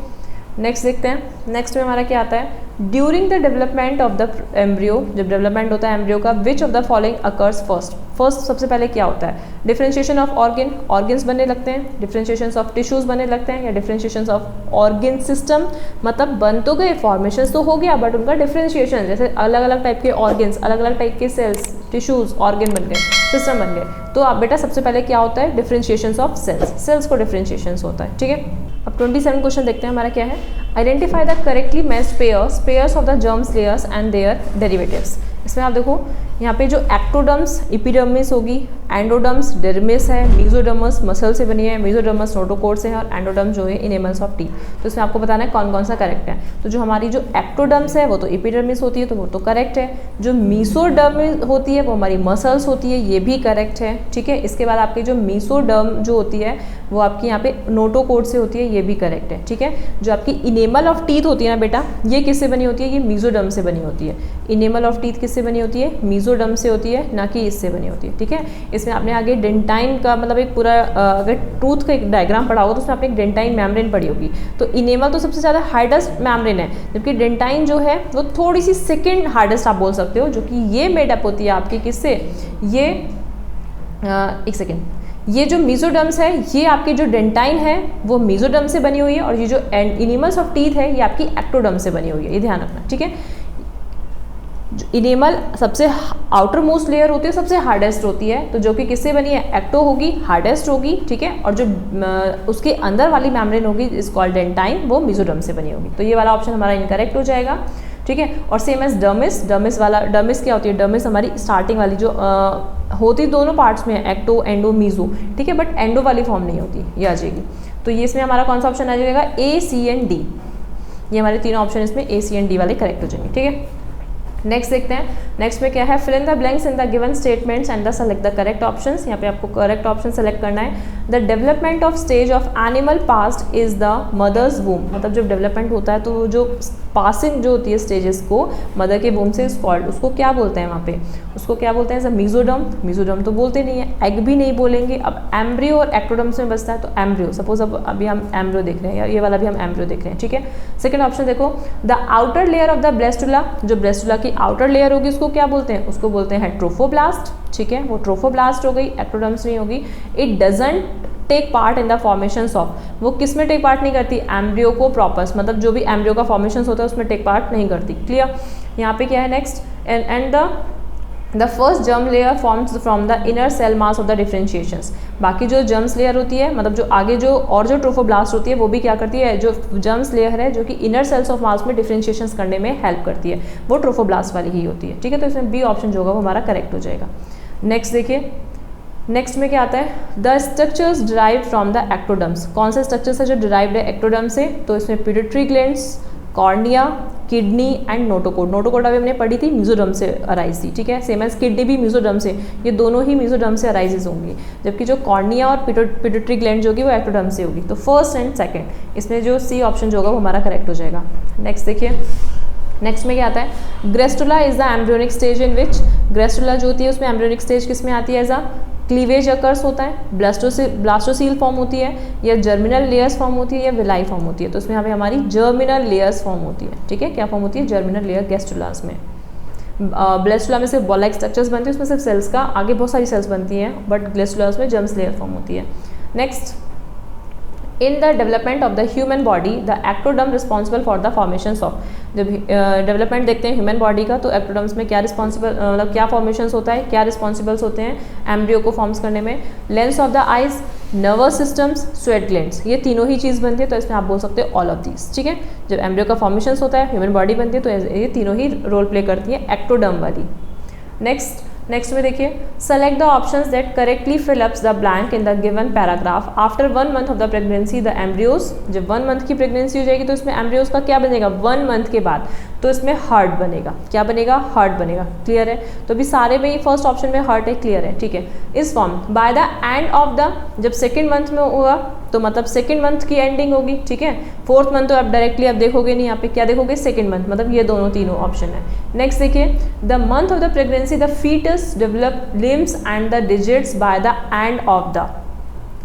नेक्स्ट देखते हैं, नेक्स्ट में हमारा क्या आता है, during the development of the embryo, जब डेवलपमेंट होता है एम्ब्रियो का, which of the following occurs first. First सबसे पहले क्या होता है, डिफरेंशिएशन ऑफ ऑर्गन, ऑर्गन्स बनने लगते हैं, डिफरेंशिएशन ऑफ टिश्यूज बनने लगते हैं, या डिफरेंशिएशन ऑफ ऑर्गन सिस्टम, मतलब बन तो गए, फॉर्मेशन तो हो गया बट उनका डिफरेंशिएशन, जैसे अलग अलग टाइप के ऑर्गन्स, अलग अलग टाइप के सेल्स, टिश्यूज, ऑर्गन बन गए, सिस्टम बन गए। तो आप बेटा सबसे पहले क्या होता है, डिफरेंशिएशन ऑफ सेल्स, सेल्स को डिफरेंशिएशन होता है, ठीक है। अब 27 क्वेश्चन देखते हैं हमारा क्या है, identify the correctly matched pairs of the germs layers and their derivatives. इसमें आप देखो यहाँ पे जो एक्टोडर्म्स एपिडर्मिस होगी, एंडोडर्म्स डर्मिस है, मेसोडर्मस मसल से बनी है, मेसोडर्मस नोटोकोर से है और एंडोडर्म जो है इनेमल्स ऑफ टीथ। तो इसमें आपको बताना है कौन कौन सा करेक्ट है। तो जो हमारी जो एक्टोडर्म्स है वो तो एपिडर्मिस होती है तो वो तो करेक्ट है, जो मेसोडर्म होती है वो हमारी मसल्स होती है, ये भी करेक्ट है, ठीक है। इसके बाद आपकी जो मेसोडर्म जो होती है वो आपकी यहाँ पे नोटोकोर से होती है, ये भी करेक्ट है, ठीक है। जो आपकी इनेमल ऑफ टीथ होती है ना बेटा, ये किससे बनी होती है, ये मेसोडर्म से बनी होती है। इनेमल ऑफ टीथ किससे बनी होती है, मेसोडर्म से होती है, ना कि इससे बनी होती है, ठीक है। इसमें आपने आगे डेंटाइन का मतलब एक पूरा अगर टूथ का एक डायग्राम पढ़ा होगा तो उसमें आपने एक डेंटाइन मेम्ब्रेन पढ़ी होगी। तो इनेमल तो सबसे ज़्यादा हार्डेस्ट मेम्ब्रेन है, जबकि डेंटाइन जो है वो थोड़ी सी सेकेंड हार्डेस्ट आप बोल सकते हो, जो कि ये मेडअप होती है आपकी किससे, ये एक सेकेंड, ये जो मेसोडर्म्स है ये आपकी जो डेंटाइन है वो मेसोडर्म से बनी हुई है, और ये जो इनेमल्स ऑफ टीथ है ये आपकी एक्टोडर्म से बनी हुई है, ये ध्यान रखना, ठीक है। इनेमल सबसे आउटर मोस्ट लेयर होती है, सबसे हार्डेस्ट होती है, तो जो कि किससे बनी है, एक्टो होगी, हार्डेस्ट होगी, ठीक है। और जो उसके अंदर वाली मेम्ब्रेन होगी इज कॉल्ड डेंटाइन, वो मेसोडर्म से बनी होगी। तो ये वाला ऑप्शन हमारा इनकरेक्ट हो जाएगा, ठीक है। और सेम एज डर्मिस, डर्मिस वाला, डर्मिस क्या होती है, डर्मिस हमारी स्टार्टिंग वाली जो होती दोनों पार्ट्स में है, एक्टो एंडो मीजो, ठीक है, बट एंडो वाली फॉर्म नहीं होती, ये आ जाएगी। तो ये इसमें हमारा कौन सा ऑप्शन आ जाएगा, A, C एंड D, ये हमारे तीनों ऑप्शन इसमें A, C एंड D वाले करेक्ट हो जाएंगे, ठीक है। नेक्स्ट देखते हैं, नेक्स्ट में क्या है, fill in the blanks in the given statements and the select the correct options. यहाँ पे आपको करेक्ट ऑप्शन सेलेक्ट करना है। The development of stage of animal past is the mother's womb, मतलब जब डेवलपमेंट होता है तो वो जो पासिंग जो होती है स्टेजेस को मदर के वूम से इज कॉल्ड, उसको क्या बोलते हैं वहाँ पे, उसको क्या बोलते हैं, मीजोडर्म। मीजोडर्म तो बोलते नहीं है, एग भी नहीं बोलेंगे। अब एम्ब्रियो और एक्टोडर्म्स में बचता है, तो एम्ब्रियो, सपोज अब अभी हम एम्ब्रियो देख रहे हैं, या ये वाला भी हम एम्ब्रियो देख रहे हैं, ठीक है। सेकंड ऑप्शन देखो, the outer layer of the blastula, जो ब्लेस्टुला की आउटर लेयर होगी उसको क्या बोलते हैं, उसको बोलते हैं ट्रोफोब्लास्ट, ठीक है, वो ट्रोफोब्लास्ट हो गई, एक्टोडर्म्स नहीं होगी। It doesn't take part in the formation of, वो किस में टेक पार्ट नहीं करती, एम्ब्रियो को प्रॉपर्स, मतलब जो भी एम्ब्रियो का फॉर्मेशन होता है उसमें टेक पार्ट नहीं करती। क्लियर। यहाँ पे क्या है next, and the first germ layer forms from the inner cell mass of the differentiations. बाकी जो जर्म्स लेयर होती है, मतलब जो आगे जो और जो ट्रोफोब्लास्ट होती है वो भी क्या करती है, जो जर्म्स लेयर है जो कि इनर सेल्स ऑफ मास में डिफरेंशिएशंस करने में हेल्प करती है, वो ट्रोफोब्लास्ट वाली ही होती है, ठीक है। तो इसमें बी ऑप्शन जो होगा वो हमारा करेक्ट हो जाएगा। नेक्स्ट देखिए, नेक्स्ट में क्या आता है, the structures derived from the ectoderms. कौन से स्ट्रक्चर्स है जो डिराइव्ड है एक्टोडर्म से, तो इसमें pituitary glands, cornea, kidney and notochord. Notochord अभी हमने पढ़ी थी, मीजोडर्म से अराइज थी, ठीक है। सेम एज किडनी भी मीजोडर्म से, ये दोनों ही मीजोडर्म से अराइजेज होंगी, जबकि जो कॉर्निया और पिट्यूटरी ग्लैंड जो होगी वो एक्टोडर्म से होगी। तो फर्स्ट एंड सेकंड, इसमें जो सी ऑप्शन जो होगा वो हमारा करेक्ट हो जाएगा। नेक्स्ट देखिए, नेक्स्ट में क्या आता है, ग्रेस्टुला इज द एम्ब्रियोनिक स्टेज इन विच, ग्रेस्टुला जो होती है उसमें एम्ब्रियोनिक स्टेज किस में आती है, एज अ क्लीवेज अकर्स होता है, ब्लास्टोसील फॉर्म होती है, या जर्मिनल लेयर्स फॉर्म होती है, या विलाई फॉर्म होती है। तो उसमें हमें हमारी जर्मिनल लेयर्स फॉर्म होती है, ठीक है। क्या फॉर्म होती है, जर्मिनल लेयर ग्रेस्टुलास में। ब्लेस्टुला में सिर्फ बॉल लाइक स्ट्रक्चर्स बनती है, उसमें सिर्फ सेल्स का, आगे बहुत सारी सेल्स बनती हैं, बट ग्रेस्टुलास में जर्म्स लेयर फॉर्म होती है। Next, in the development of the human body the ectoderm responsible for the formations of, जब डेवलपमेंट देखते हैं ह्यूमन बॉडी का तो एक्टोडर्म्स में क्या रिस्पॉन्सिबल, मतलब क्या फॉर्मेशंस होता है, क्या रिस्पॉन्सिबल्स होते हैं एम्ब्रियो को फॉर्म्स करने में। Lens of the eyes, nervous systems, sweat glands, ये तीनों ही चीज़ बनती है, तो इसमें आप बोल सकते हो ऑल ऑफ दीज, ठीक है। जब एम्ब्रियो का फॉर्मेशंस होता है, ह्यूमन बॉडी बनती है, तो ये तीनों ही रोल प्ले करती है एक्टोडर्म वाली। नेक्स्ट में देखिए, select the options that correctly fill ups the blank in the given paragraph. After 1 month of the pregnancy the embryos, जब 1 मंथ की प्रेगनेंसी हो जाएगी तो इसमें एम्ब्रियोज का क्या बनेगा 1 मंथ के बाद, तो इसमें हार्ट बनेगा। क्या बनेगा, हार्ट बनेगा। क्लियर है। तो अभी सारे में ही फर्स्ट ऑप्शन में हार्ट है, क्लियर है, ठीक है। इस form by the end of the, जब सेकेंड मंथ में होगा तो मतलब सेकेंड मंथ की एंडिंग होगी, ठीक है। 4th मंथ तो आप डायरेक्टली आप देखोगे नहीं, यहाँ पे क्या देखोगे, सेकेंड मंथ, मतलब ये दोनों तीनों ऑप्शन है। नेक्स्ट देखिए, the month of the pregnancy the fetus develop limbs and the digits by the end of the,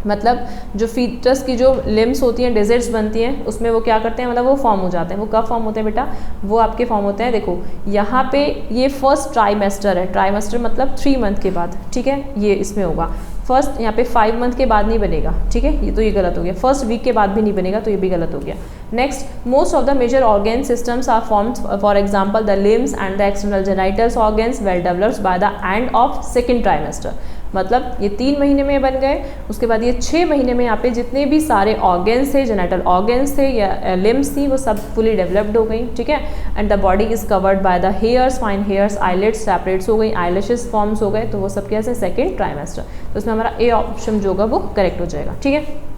मतलब जो फीटस की जो लिम्स होती हैं, डिजिट्स बनती हैं, उसमें वो क्या करते हैं, मतलब वो फॉर्म हो जाते हैं। वो कब फॉर्म होते हैं बेटा, वो आपके फॉर्म होते हैं, देखो यहाँ पे ये फर्स्ट ट्राइमेस्टर है, ट्राइमेस्टर मतलब 3 मंथ के बाद, ठीक है, ये इसमें होगा। फर्स्ट यहाँ पे 5 मंथ के बाद नहीं बनेगा, ठीक है, ये तो ये गलत हो गया। फर्स्ट वीक के बाद भी नहीं बनेगा, तो ये भी गलत हो गया। Next, most of the major organ systems are formed, for example the limbs and the external genitals organs well developed by the end of second trimester, मतलब ये 3 महीने में बन गए, उसके बाद ये 6 महीने में यहाँ पे जितने भी सारे ऑर्गन्स थे, जेनाइटल ऑर्गन्स थे या लिम्स थी, वो सब फुली डेवलप्ड हो गई, ठीक है। And the body is covered by the hairs, fine hairs, eyelids separates हो गई, आईलैशेस फॉर्म्स हो गए, तो वो सब कैसे, सेकेंड ट्राइमेस्टर। तो इसमें हमारा ए ऑप्शन जो होगा वो करेक्ट हो जाएगा, ठीक है।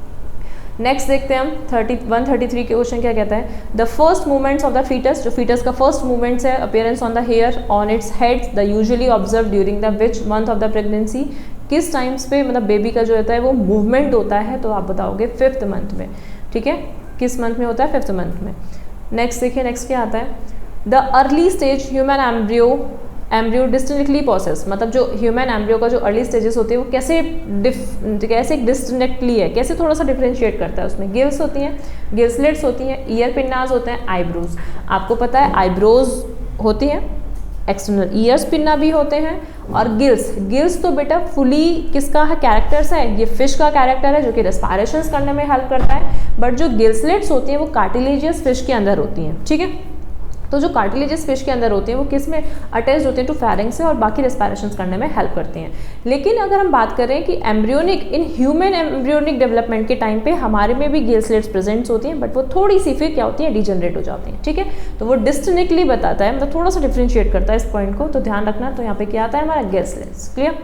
नेक्स्ट देखते हैं हम 133 के क्वेश्चन क्या कहता है, the first movements of the fetus, जो फीटस का फर्स्ट मूवमेंट्स है, appearance on the hair on its head the usually observe during the which month of the pregnancy, किस टाइम्स पे मतलब बेबी का जो होता है वो मूवमेंट होता है, तो आप बताओगे 5th मंथ में, ठीक है। किस मंथ में होता है, 5th मंथ में। नेक्स्ट देखिए, नेक्स्ट क्या आता है, the early stage human embryo distinctly process, मतलब जो ह्यूमन एम्ब्रियो का जो अर्ली स्टेजेस होती है वो कैसे डिस्टिंक्टली है, कैसे थोड़ा सा डिफ्रेंशिएट करता है। उसमें गिल्स होती हैं, गिल्सलेट्स होती हैं, ईयर पिन्नाज होते हैं, आईब्रोज। आपको पता है आईब्रोज होती हैं, एक्सटर्नल ईयर्स पिन्ना भी होते हैं, और गिल्स तो बेटा फुली किसका है, कैरेक्टर्स है, ये फिश का कैरेक्टर है जो कि रेस्पिरेशंस करने में हेल्प करता है। बट जो गिल्सलेट्स होती हैं वो कार्टिलेजियस फिश के अंदर होती हैं, ठीक है। तो जो कार्टिलेजियस फिश के अंदर होते हैं वो किस में अटैच होते हैं, टू फेरिंग्स से, और बाकी रेस्पिरेशंस करने में हेल्प करते हैं। लेकिन अगर हम बात करें कि embryonic, in human embryonic development के टाइम पे हमारे में भी गिल्सलेट्स प्रेजेंट्स होती हैं, बट वो थोड़ी सी फिर क्या होती है, डिजनरेट हो जाती हैं, ठीक है। तो वो डिस्टिंक्टली बताता है, मतलब थोड़ा सा डिफ्रेंशिएट करता है इस पॉइंट को, तो ध्यान रखना। तो यहाँ पे क्या आता है हमारा गिल्सलेट्स, क्लियर।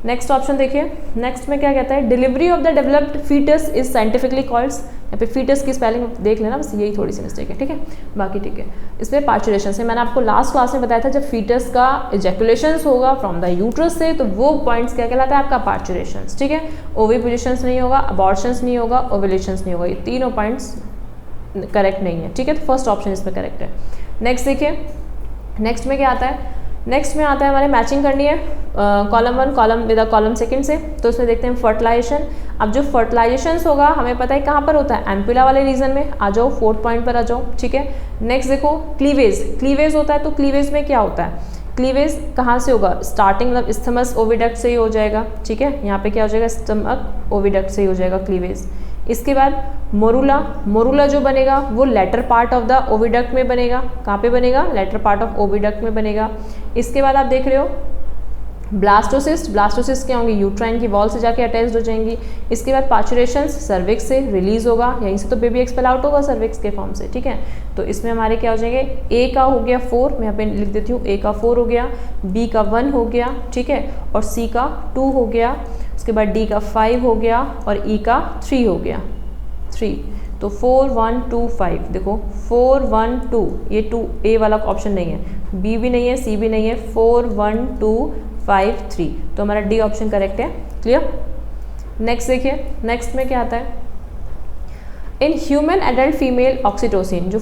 नेक्स्ट ऑप्शन देखिए, नेक्स्ट में क्या कहता है, delivery of the developed fetus is scientifically called. यहाँ पे फीटस की स्पेलिंग देख लेना, बस यही थोड़ी सी मिस्टेक है, ठीक है, बाकी ठीक है। इसमें पार्चुरेशन से मैंने आपको लास्ट क्लास में बताया था, जब फीटस का इजैकुलेशंस होगा फ्रॉम द यूट्रस से, तो वो पॉइंट्स क्या कहलाता है आपका पार्चुरेशंस, ठीक है। ओविपुलेशंस नहीं होगा, अबॉर्शंस नहीं होगा, ओव्यूलेशंस नहीं होगा, ये तीनों पॉइंट्स करेक्ट नहीं है, ठीक है। तो फर्स्ट ऑप्शन इसमें करेक्ट है। नेक्स्ट देखिए, नेक्स्ट में क्या आता है, नेक्स्ट में आता है हमारे मैचिंग करनी है column 1 column with column second से। तो इसमें देखते हैं फर्टिलाइजेशन। अब जो फर्टिलाइजेशन होगा हमें पता है कहाँ पर होता है, एम्पुला वाले रीजन में। आ जाओ 4th पॉइंट पर आ जाओ, ठीक है। नेक्स्ट देखो क्लीवेज, क्लीवेज होता है, तो क्लीवेज में क्या होता है, क्लीवेज कहाँ से होगा, स्टार्टिंग मतलब स्टमक ओविडक्ट से ही हो जाएगा, ठीक है। यहाँ पे क्या हो जाएगा, स्टमक ओविडक्ट से ही हो जाएगा क्लीवेज। इसके बाद मोरूला, मोरूला जो बनेगा वो later part of the oviduct में बनेगा। कहाँ पे बनेगा, लेटर पार्ट ऑफ ओविडक्ट में बनेगा। इसके बाद आप देख रहे हो ब्लास्टोसिस्ट, ब्लास्टोसिस्ट क्या होंगी, यूट्राइन की वॉल से जाके अटैच्ड हो जाएंगी। इसके बाद पार्चुरेशंस सर्विक्स से रिलीज होगा, यहीं से तो बेबी एक्सपेल आउट होगा सर्विक्स के फॉर्म से, ठीक है। तो इसमें हमारे क्या हो जाएंगे, ए का हो गया 4, मैं यहाँ पे लिख देती हूँ, ए का 4 हो गया, बी का 1 हो गया, ठीक है, और सी का 2 हो गया। उसके बाद डी का 5 हो गया और ई का 3 हो गया, 3। तो 4 1 2 5, देखो 4 1 2, ये 2 ए वाला ऑप्शन नहीं है, बी भी नहीं है, सी भी नहीं है, 4 1 2 5 3, तो हमारा डी ऑप्शन करेक्ट है। क्लियर। नेक्स्ट देखिए, नेक्स्ट में क्या आता है, in human adult female oxytocin, जो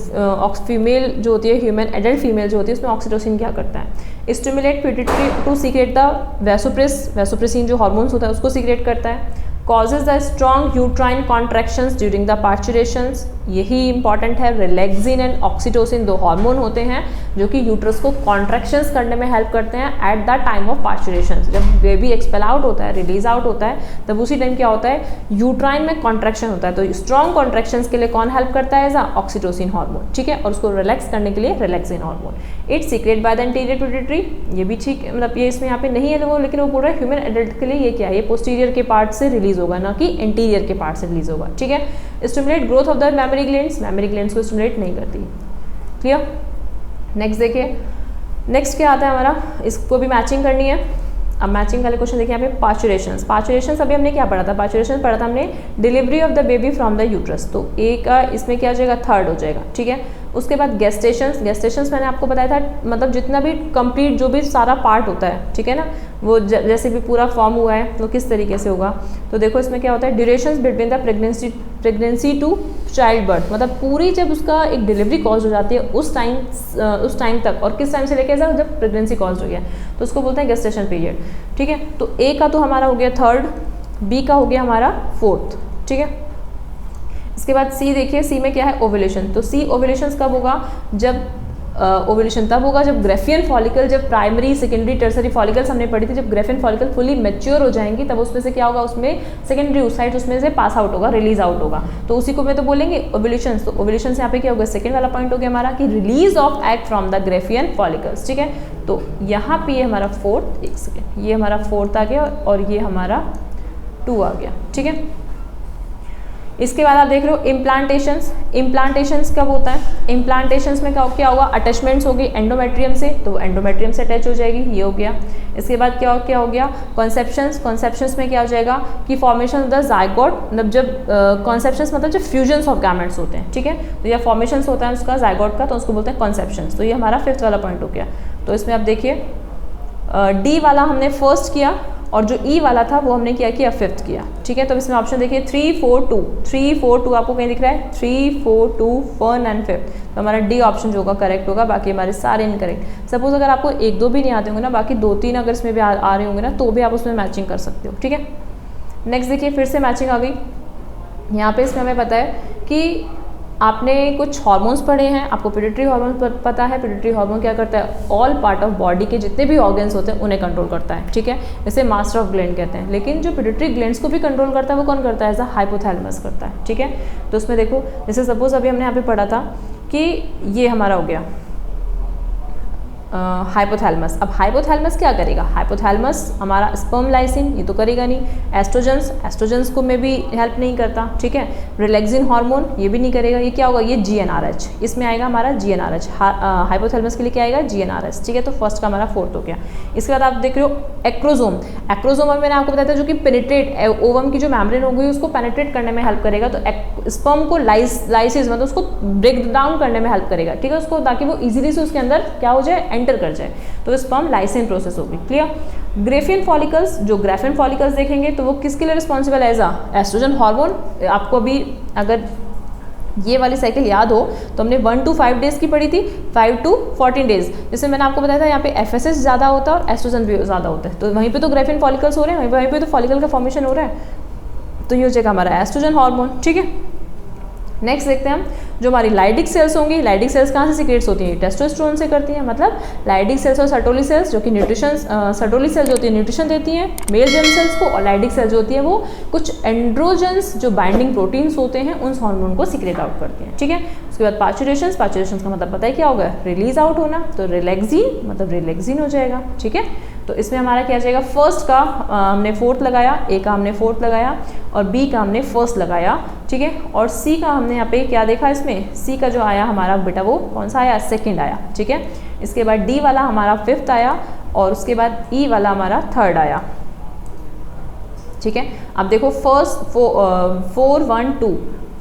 फीमेल जो होती है, ह्यूमन एडल्ट फीमेल जो होती है, उसमें ऑक्सीटोसिन क्या करता है, stimulate pituitary to secrete the vasopressin जो हार्मोन्स होता है उसको सीक्रेट करता है। Causes the strong uterine contractions during the parturitions, यही इंपॉर्टेंट है। रिलैक्सिन एंड ऑक्सीटोसिन 2 हार्मोन होते हैं जो कि यूट्रस को कॉन्ट्रैक्शंस करने में हेल्प करते हैं एट द टाइम ऑफ पार्चुरेशंस। जब बेबी एक्सपेल आउट होता है, रिलीज आउट होता है, तब उसी टाइम क्या होता है, यूट्राइन में कॉन्ट्रैक्शन होता है। तो स्ट्रॉन्ग कॉन्ट्रैक्शंस के लिए कौन हेल्प करता है, एज ऑक्सीटोसिन हार्मोन, ठीक है, और उसको रिलैक्स करने के लिए relaxin hormone. It's secret by the anterior pituitary, ये भी ठीक, मतलब ये इसमें यहाँ पे नहीं है वो, लेकिन वो बोल रहा है ह्यूमन एडल्ट के लिए ये क्या है, ये पोस्टीरियर के पार्ट से रिलीज होगा, ना कि एंटीरियर के पार्ट से रिलीज होगा, ठीक है। Stimulate growth of the mammary glands, mammary glands को स्टिमुलेट नहीं करती। क्लियर। नेक्स्ट देखिए, नेक्स्ट क्या आता है हमारा, इसको भी मैचिंग करनी है। अब मैचिंग वाले क्वेश्चन देखिए यहाँ पे, पार्चुरेशंस। पार्चुरेशंस अभी हमने क्या पढ़ा था, पार्चुरेशन पढ़ा था हमने delivery of the baby from the uterus, तो ए का इसमें क्या हो जाएगा, 3rd हो जाएगा, ठीक है। उसके बाद गेस्टेशंस, गेस्टेशंस मैंने आपको बताया था, मतलब जितना भी कंप्लीट जो भी सारा पार्ट होता है, ठीक है ना, वो जैसे भी पूरा फॉर्म हुआ है तो किस तरीके से होगा। तो देखो इसमें क्या होता है, durations between the pregnancy to child birth, मतलब पूरी जब उसका एक डिलीवरी कॉज हो जाती है उस टाइम तक, और किस टाइम से लेके जब प्रेगनेंसी कॉज हो गया, तो उसको बोलते हैं गेस्टेशन पीरियड, ठीक है। तो ए का तो हमारा हो गया 3rd, बी का हो गया हमारा 4th, ठीक है। इसके बाद सी देखिए, सी में क्या है, ओव्यूलेशन। तो सी ओव्यूलेशन कब होगा, जब ओव्यूलेशन तब होगा जब ग्रेफियन फॉलिकल, जब प्राइमरी सेकेंडरी टर्सरी फॉलिकल्स हमने पढ़ी थी, जब ग्रेफियन फॉलिकल फुली मैच्योर हो जाएंगी, तब उसमें से क्या होगा, उसमें सेकेंडरी oocyte उसमें से पास आउट होगा, रिलीज आउट होगा। तो उसी को मैं तो बोलेंगे ओव्यूलेशन। तो ओव्यूलेशन से यहाँ पे क्या होगा, सेकेंड वाला पॉइंट हो गया हमारा कि release of egg from the Graafian follicles, ठीक है। तो यहाँ पे ये हमारा 4th, एक सेकेंड, ये हमारा 4th आ गया और ये हमारा 2 आ गया, ठीक है। इसके बाद आप देख रहे हो इम्प्लांटेशंस। इम्प्लांटेशंस कब होता है, इम्प्लांटेशंस में क्या होगा, अटैचमेंट्स होगी एंडोमेट्रियम से, तो एंडोमेट्रियम से अटैच हो जाएगी, ये हो गया। इसके बाद क्या हो गया, कॉन्सेप्शंस। कॉन्सेप्शंस में क्या हो जाएगा कि फॉर्मेशन ऑफ द जाइगोट, मतलब जब कॉन्सेप्शंस मतलब जब फ्यूजन्स ऑफ गैमेट्स होते हैं, ठीक है, तो या फॉर्मेशंस होता है उसका जाइगोट का, तो उसको बोलते हैं कॉन्सेप्शंस। तो ये हमारा 5th वाला पॉइंट हो गया। तो इसमें आप देखिए डी वाला हमने फर्स्ट किया और जो ई वाला था वो हमने क्या किया, 5th किया, ठीक है। तो इसमें ऑप्शन देखिए 3 4 2, 3 4 2 आपको कहीं दिख रहा है, 3 4 2 1 एंड 5th, तो हमारा डी ऑप्शन जो होगा करेक्ट होगा, बाकी हमारे सारे इनकरेक्ट। सपोज अगर आपको 1 2 भी नहीं आते होंगे ना, बाकी 2 3 अगर इसमें भी आ रहे होंगे ना, तो भी आप उसमें मैचिंग कर सकते हो, ठीक है। नेक्स्ट देखिए, फिर से मैचिंग आ गई। यहाँ पे इसमें हमें पता है कि आपने कुछ हार्मोन्स पढ़े हैं, आपको पिट्यूटरी हार्मोन पता है। पिट्यूटरी हार्मोन क्या करता है, ऑल पार्ट ऑफ बॉडी के जितने भी ऑर्गन्स होते हैं उन्हें कंट्रोल करता है, ठीक है, इसे मास्टर ऑफ ग्लैंड कहते हैं। लेकिन जो पिट्यूटरी ग्लैंड्स को भी कंट्रोल करता है वो कौन करता है, एज अ हाइपोथैलेमस करता है, ठीक है। तो उसमें देखो, जैसे सपोज अभी हमने यहाँ पे पढ़ा था कि ये हमारा हो गया हाइपोथैलेमस। अब हाइपोथैलेमस क्या करेगा? हाइपोथैलेमस हमारा स्पर्म लाइसिन ये तो करेगा नहीं, एस्ट्रोजेंस को में भी हेल्प नहीं करता, ठीक है। रिलैक्सिन हार्मोन ये भी नहीं करेगा। ये क्या होगा? ये GnRH, इसमें आएगा हमारा GnRH। हाइपोथैलेमस के लिए क्या आएगा? GnRH, ठीक है। तो फर्स्ट का हमारा 4th हो गया। इसके बाद आप देख रहे हो एक्रोजोम। एक्रोजोम में मैंने आपको बताया था जो कि पेनिट्रेट ओवम की जो मेम्ब्रेन हो गई उसको पेनिट्रेट करने में हेल्प करेगा। तो स्पर्म को लाइसिस मतलब उसको ब्रेक डाउन करने में हेल्प करेगा, ठीक है, उसको, ताकि वो इजीली से उसके अंदर क्या हो जाए? एंटर कर जाए। तो स्पर्म लाइसिन प्रोसेस होगी। क्लियर? ग्रेफियन फॉलिकल्स, जो ग्रेफियन फॉलिकल्स देखेंगे तो वो किसके लिए रिस्पॉन्सिबल एज एस्ट्रोजन हार्मोन। आपको अभी अगर ये वाली साइकिल याद हो तो हमने 1 to 5 डेज की पढ़ी थी, 5 to 14 डेज, जिसमें मैंने आपको बताया था यहाँ पे FSH ज़्यादा होता है और एस्ट्रोजन भी ज़्यादा होता है। तो वहीं पे तो ग्रेफियन फॉलिकल्स हो रहे हैं, वहीं पे तो फॉलिकल का फॉर्मेशन हो रहा है, तो ये हो जाएगा हमारा एस्ट्रोजन हार्मोन, ठीक है। नेक्स्ट देखते हैं हम, जो हमारी लाइडिक सेल्स होंगी, लाइडिक सेल्स कहाँ से सीक्रेट्स होती हैं? टेस्टोस्टेरोन से करती हैं। मतलब लाइडिक सेल्स और सर्टोली सेल्स जो कि न्यूट्रिशन, सर्टोली सेल्स जो होती है न्यूट्रिशन देती हैं मेल जर्म सेल्स को, और लाइडिक सेल्स जो होती है वो कुछ एंड्रोजन्स जो बाइंडिंग प्रोटीन्स होते हैं उन हार्मोन को सीक्रेट आउट करती हैं, ठीक है। उसके बाद पार्चुरेशन का मतलब पता है क्या होगा? रिलीज आउट होना। तो रिलैक्सिन मतलब रिलैक्सिन हो जाएगा, ठीक है। तो इसमें हमारा क्या जाएगा? फर्स्ट का हमने 4th लगाया, ए का हमने 4th लगाया और बी का हमने 1st लगाया, ठीक है। और सी का हमने यहाँ पे क्या देखा? इसमें सी का जो आया हमारा बेटा वो कौन सा आया? 2nd आया, ठीक है। इसके बाद डी वाला हमारा 5th आया और उसके बाद ई वाला हमारा 3rd आया, ठीक है। अब देखो फर्स्ट 4 1 2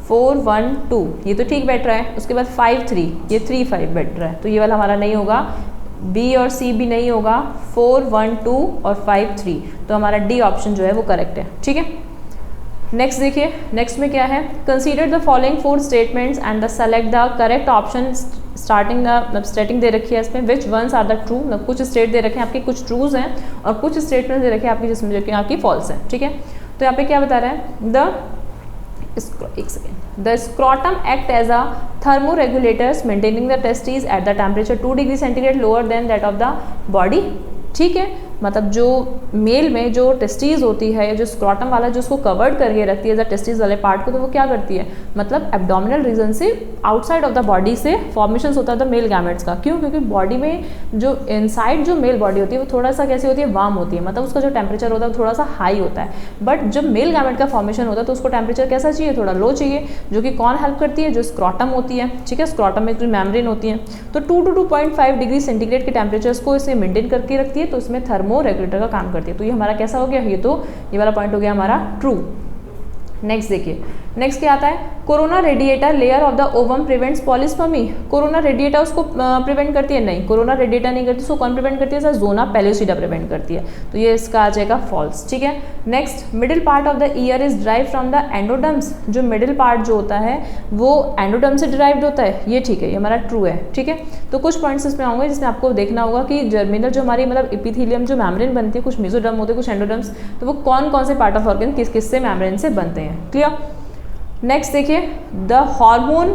4 1 2 ये तो ठीक बैठ रहा है। उसके बाद 5 3 ये 3 5 बैठ रहा है, तो ये वाला हमारा नहीं होगा। बी और सी भी नहीं होगा। 4 1 2 और 5 3, तो हमारा डी ऑप्शन जो है वो करेक्ट है, ठीक है। नेक्स्ट देखिए, नेक्स्ट में क्या है? Consider the following 4 statements and the select the correct option starting दे रखी है इसमें, which ones are the true. मतलब कुछ स्टेट दे रखे हैं आपके, कुछ ट्रूज हैं और कुछ स्टेटमेंट दे रखे हैं आपकी जिसमें जो कि आपकी फॉल्स है, ठीक है। तो यहाँ पे क्या बता रहा है? The scrotum act as a thermoregulator maintaining the testes at the temperature 2 degree centigrade lower than that of the body, ठीक है। मतलब जो मेल में जो टेस्टीज होती है, जो स्क्रॉटम वाला जो उसको कवर्ड करके रखती है द टेस्टीज वाले पार्ट को, तो वो क्या करती है? मतलब एब्डोमिनल रीजन से आउटसाइड ऑफ द बॉडी से फॉर्मेशन होता है द मेल गैमेट्स का। क्यों? क्योंकि बॉडी में जो इनसाइड जो मेल बॉडी होती है वो थोड़ा सा कैसी होती है? वार्म होती है, मतलब उसका जो टेम्परेचर होता है वो थोड़ा सा हाई होता है। बट जब मेल गैमेट का फॉर्मेशन होता है तो उसको टेम्परेचर कैसा चाहिए? थोड़ा लो चाहिए, जो कि कौन हेल्प करती है? जो स्क्रॉटम होती है, ठीक है। स्क्रॉटम में जो मेम्ब्रेन होती है, तो 2 to 2.5 डिग्री सेंटीग्रेड के टेम्परेचर्स को इसे मेंटेन करके रखती है, तो इसमें थर्मो रेगुलेटर का काम करती है। तो ये हमारा कैसा हो गया? ये वाला पॉइंट हो गया हमारा ट्रू। नेक्स्ट देखिए, नेक्स्ट क्या आता है? Corona radiator layer of the ovum prevents polyspermy. Corona radiator उसको प्रिवेंट करती है? नहीं, कोरोना रेडिएटर नहीं करती, उसको कौन प्रिवेंट करती है? सर जोना पेलोसिडा प्रिवेंट करती है। तो ये इसका आ जाएगा फॉल्स, ठीक है। Next, middle part of the ear is drive from the endoderms. जो मिडिल पार्ट जो होता है वो एंडोडर्म से ड्राइव्ड होता है, ये ठीक है, ये हमारा ट्रू है, ठीक है। तो कुछ पॉइंट्स इसमें आऊँगे जिसमें आपको देखना होगा कि जर्मिनल जो हमारी मतलब एपिथेलियम जो मेम्ब्रेन बनती है, कुछ मेसोडर्म होते हैं, कुछ एंडोडर्म्स, तो वो कौन कौन से पार्ट ऑफ ऑर्गन किस किस से मेम्ब्रेन से बनते हैं, क्लियर। नेक्स्ट देखिए, the hormone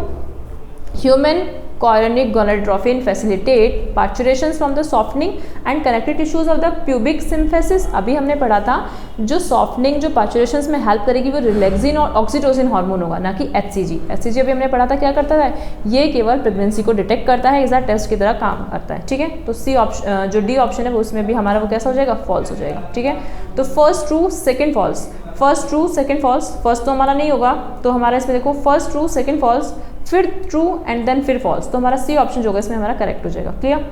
human chorionic gonadotrophin facilitate parturitions from the softening and connective tissues of the pubic symphysis। अभी हमने पढ़ा था जो सॉफ्टनिंग जो पार्चुरेशंस में हेल्प करेगी वो रिलैक्सिन और ऑक्सीटोसिन हार्मोन होगा, ना कि HCG। HCG अभी हमने पढ़ा था क्या करता है? ये केवल प्रेगनेंसी को डिटेक्ट करता है, एग्जैक्ट टेस्ट की तरह काम करता है, ठीक है। तो सी ऑप्शन जो डी ऑप्शन है वो उसमें भी हमारा वो कैसा हो जाएगा? फॉल्स हो जाएगा, ठीक है। तो first true second false, first true second false, first तो हमारा नहीं होगा, तो हमारा इसमें देखो फर्स्ट ट्रू सेकेंड फॉल्स फिर ट्रू एंड देन फिर फॉल्स, तो हमारा सी ऑप्शन जो होगा इसमें हमारा करेक्ट हो जाएगा, क्लियर।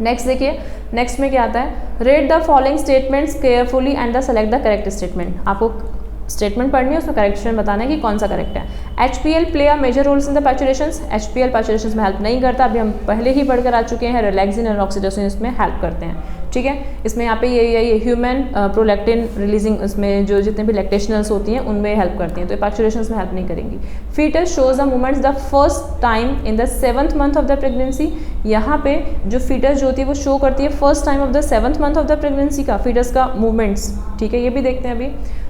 नेक्स्ट देखिए, नेक्स्ट में क्या आता है? Read the following statements carefully and the select the correct statement. आपको स्टेटमेंट पढ़नी है, उसमें करेक्शन बताना है कि कौन सा करेक्ट है। HPL play a major roles in the parturitions. HPL parturitions में हेल्प नहीं करता, अभी हम पहले ही पढ़कर आ चुके हैं। रिलैक्सिन और ऑक्सीटोसिन इसमें हेल्प करते हैं, ठीक है। इसमें यहाँ पे ये ह्यूमन प्रोलैक्टिन रिलीजिंग, इसमें जो जितने भी लैक्टेशनल्स होती हैं उनमें हेल्प करती हैं, तो पैचुरेशंस में हेल्प नहीं करेंगी। Fetus shows the movements the first time in the 7th month of the pregnancy. यहाँ पे जो फीटस जो होती है वो शो करती है first time of the 7th month of the pregnancy का फीटस का मूवमेंट्स, ठीक है। ये भी देखते हैं अभी।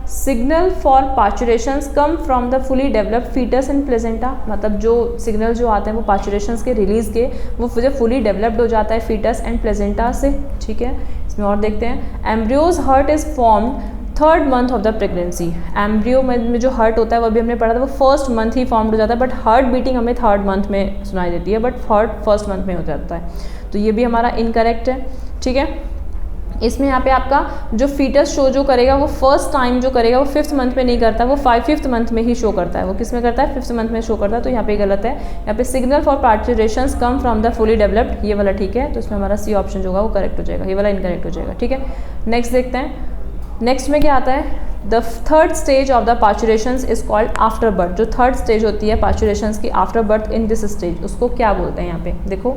Signal for parturitions come from the fully developed foetus in placenta. मतलब जो सिग्नल जो आते हैं वो पार्चुरेशंस के रिलीज के, वो जब फुली डेवलप्ड हो जाता है फीटस एंड प्लेजेंटा से, ठीक है। इसमें और देखते हैं, embryo's heart is formed 3rd month of the pregnancy. Embryo में जो हर्ट होता है वो अभी हमने पढ़ा था वो 1st मंथ ही फॉर्म्ड हो जाता है, बट हार्ट बीटिंग हमें 3rd मंथ में सुनाई देती है, बट हार्ट 1st मंथ में हो जाता है। तो ये भी हमारा इनकरेक्ट है। ठीक है, इसमें यहाँ पे आपका जो फीटस शो जो करेगा वो फर्स्ट टाइम जो करेगा वो 5th मंथ में नहीं करता, वो 5th मंथ में ही शो करता है। वो किस में करता है? 5th मंथ में शो करता है, तो यहाँ पे गलत है। यहाँ पे signal for parturitions come from the fully developed, ये वाला ठीक है, तो इसमें हमारा सी ऑप्शन जो होगा वो करेक्ट हो जाएगा, ये वाला इनकरेक्ट हो जाएगा। ठीक है, नेक्स्ट देखते हैं। नेक्स्ट में क्या आता है? The third stage of the parturitions is called after birth. जो थर्ड स्टेज होती है पार्चुरेशंस की after birth in this stage, उसको क्या बोलते हैं? यहाँ पे देखो,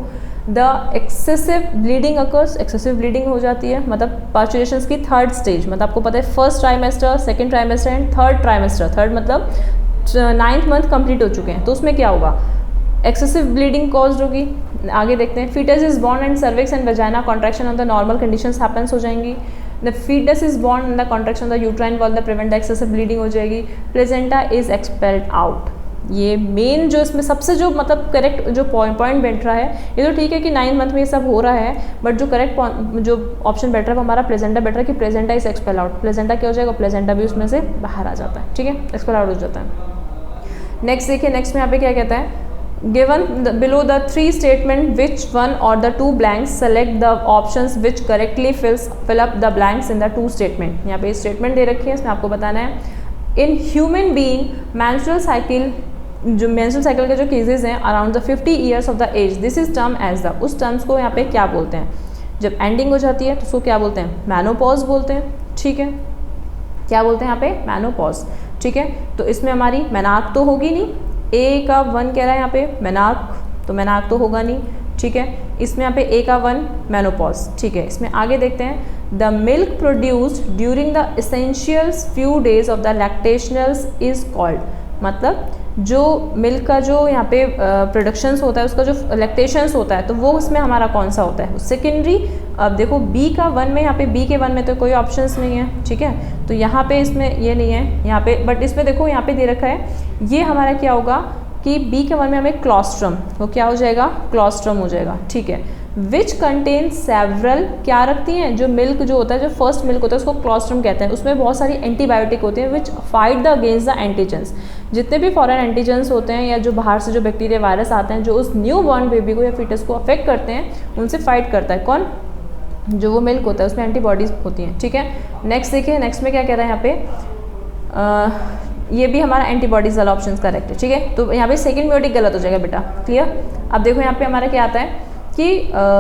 the excessive bleeding occurs, excessive bleeding हो जाती है, मतलब पार्चुरेशंस की थर्ड स्टेज, मतलब आपको पता है first trimester, second trimester and third trimester. Third मतलब 9th मंथ कंप्लीट हो चुके हैं, तो उसमें क्या होगा? एक्सेसिव ब्लीडिंग कॉज्ड होगी। आगे देखते हैं। Fetus is born and cervix and vagina contraction on the normal conditions happens हो जाएंगी। The fetus is born and the contraction of the uterine wall the prevent the excessive bleeding हो जाएगी। Placenta is expelled out. ये मेन जो इसमें सबसे जो मतलब करेक्ट जो पॉइंट बैठ रहा है, ये तो ठीक है कि 9th मंथ में ये सब हो रहा है, बट जो करेक्ट जो ऑप्शन बैठ रहा है वो हमारा प्लेसेंटा बैठ रहा है कि placenta is expel out. Placenta क्या हो जाएगा? प्लेसेंटा भी उसमें से बाहर आ जाता है। ठीक है, एक्सपेल आउट हो जाता है। नेक्स्ट देखिए, नेक्स्ट में यहाँ पे क्या कहता है? Given below the 3 statement, which one or the 2 blanks, select the options which correctly fill up the blanks in the 2 statement। यहाँ पे स्टेटमेंट दे रखी है, इसमें आपको बताना है in human being menstrual cycle, जो menstrual cycle के जो केसेस हैं around the 50 years of the age, this is term as the, उस टर्म्स को यहाँ पे क्या बोलते हैं? जब एंडिंग हो जाती है तो उसको क्या बोलते हैं? मेनोपॉज बोलते हैं। ठीक है, क्या बोलते हैं यहाँ पे? मेनोपॉज। ठीक है, तो इसमें हमारी मेनार्क तो होगी नहीं, ए का 1 कह रहा है यहाँ पे मेनार्क, तो मेनार्क तो होगा नहीं। ठीक है, इसमें यहाँ पे ए का 1 मेनोपॉज। ठीक है, इसमें आगे देखते हैं। The milk produced during the essentials few days of the lactationals is called, मतलब जो मिल्क का जो यहाँ पे प्रोडक्शंस होता है, उसका जो लैक्टेशंस होता है, तो वो उसमें हमारा कौन सा होता है? सेकेंडरी। अब देखो बी का 1 में, यहाँ पे बी के 1 में तो कोई ऑप्शंस नहीं है। ठीक है, तो यहाँ पे इसमें ये नहीं है यहाँ पे, बट इसमें देखो यहाँ पे दे रखा है, ये हमारा क्या होगा कि बी के 1 में हमें क्लोस्ट्रम, वो क्या हो जाएगा? क्लोस्ट्रम हो जाएगा। ठीक है, विच कंटेन सेवरल, क्या रखती हैं? जो मिल्क जो होता है, जो फर्स्ट मिल्क होता है उसको क्लोस्ट्रम कहते हैं, उसमें बहुत सारी एंटीबायोटिक होती हैं which fight the against the antigens. जितने भी फॉरेन एंटीजेंस होते हैं या जो बाहर से जो बैक्टीरिया वायरस आते हैं जो उस न्यू बॉर्न बेबी को या फीटस को अफेक्ट करते हैं, उनसे फाइट करता है कौन? जो वो मिल्क होता है, उसमें एंटीबॉडीज होती हैं। ठीक है, नेक्स्ट देखिए, नेक्स्ट में क्या कह रहा है यहाँ पे? ये भी हमारा एंटीबॉडीज वाला ऑप्शन करेक्ट है। ठीक है, तो यहाँ पे सेकंड म्योटिक गलत हो जाएगा बेटा। क्लियर? अब देखो यहाँ पे हमारा क्या आता है कि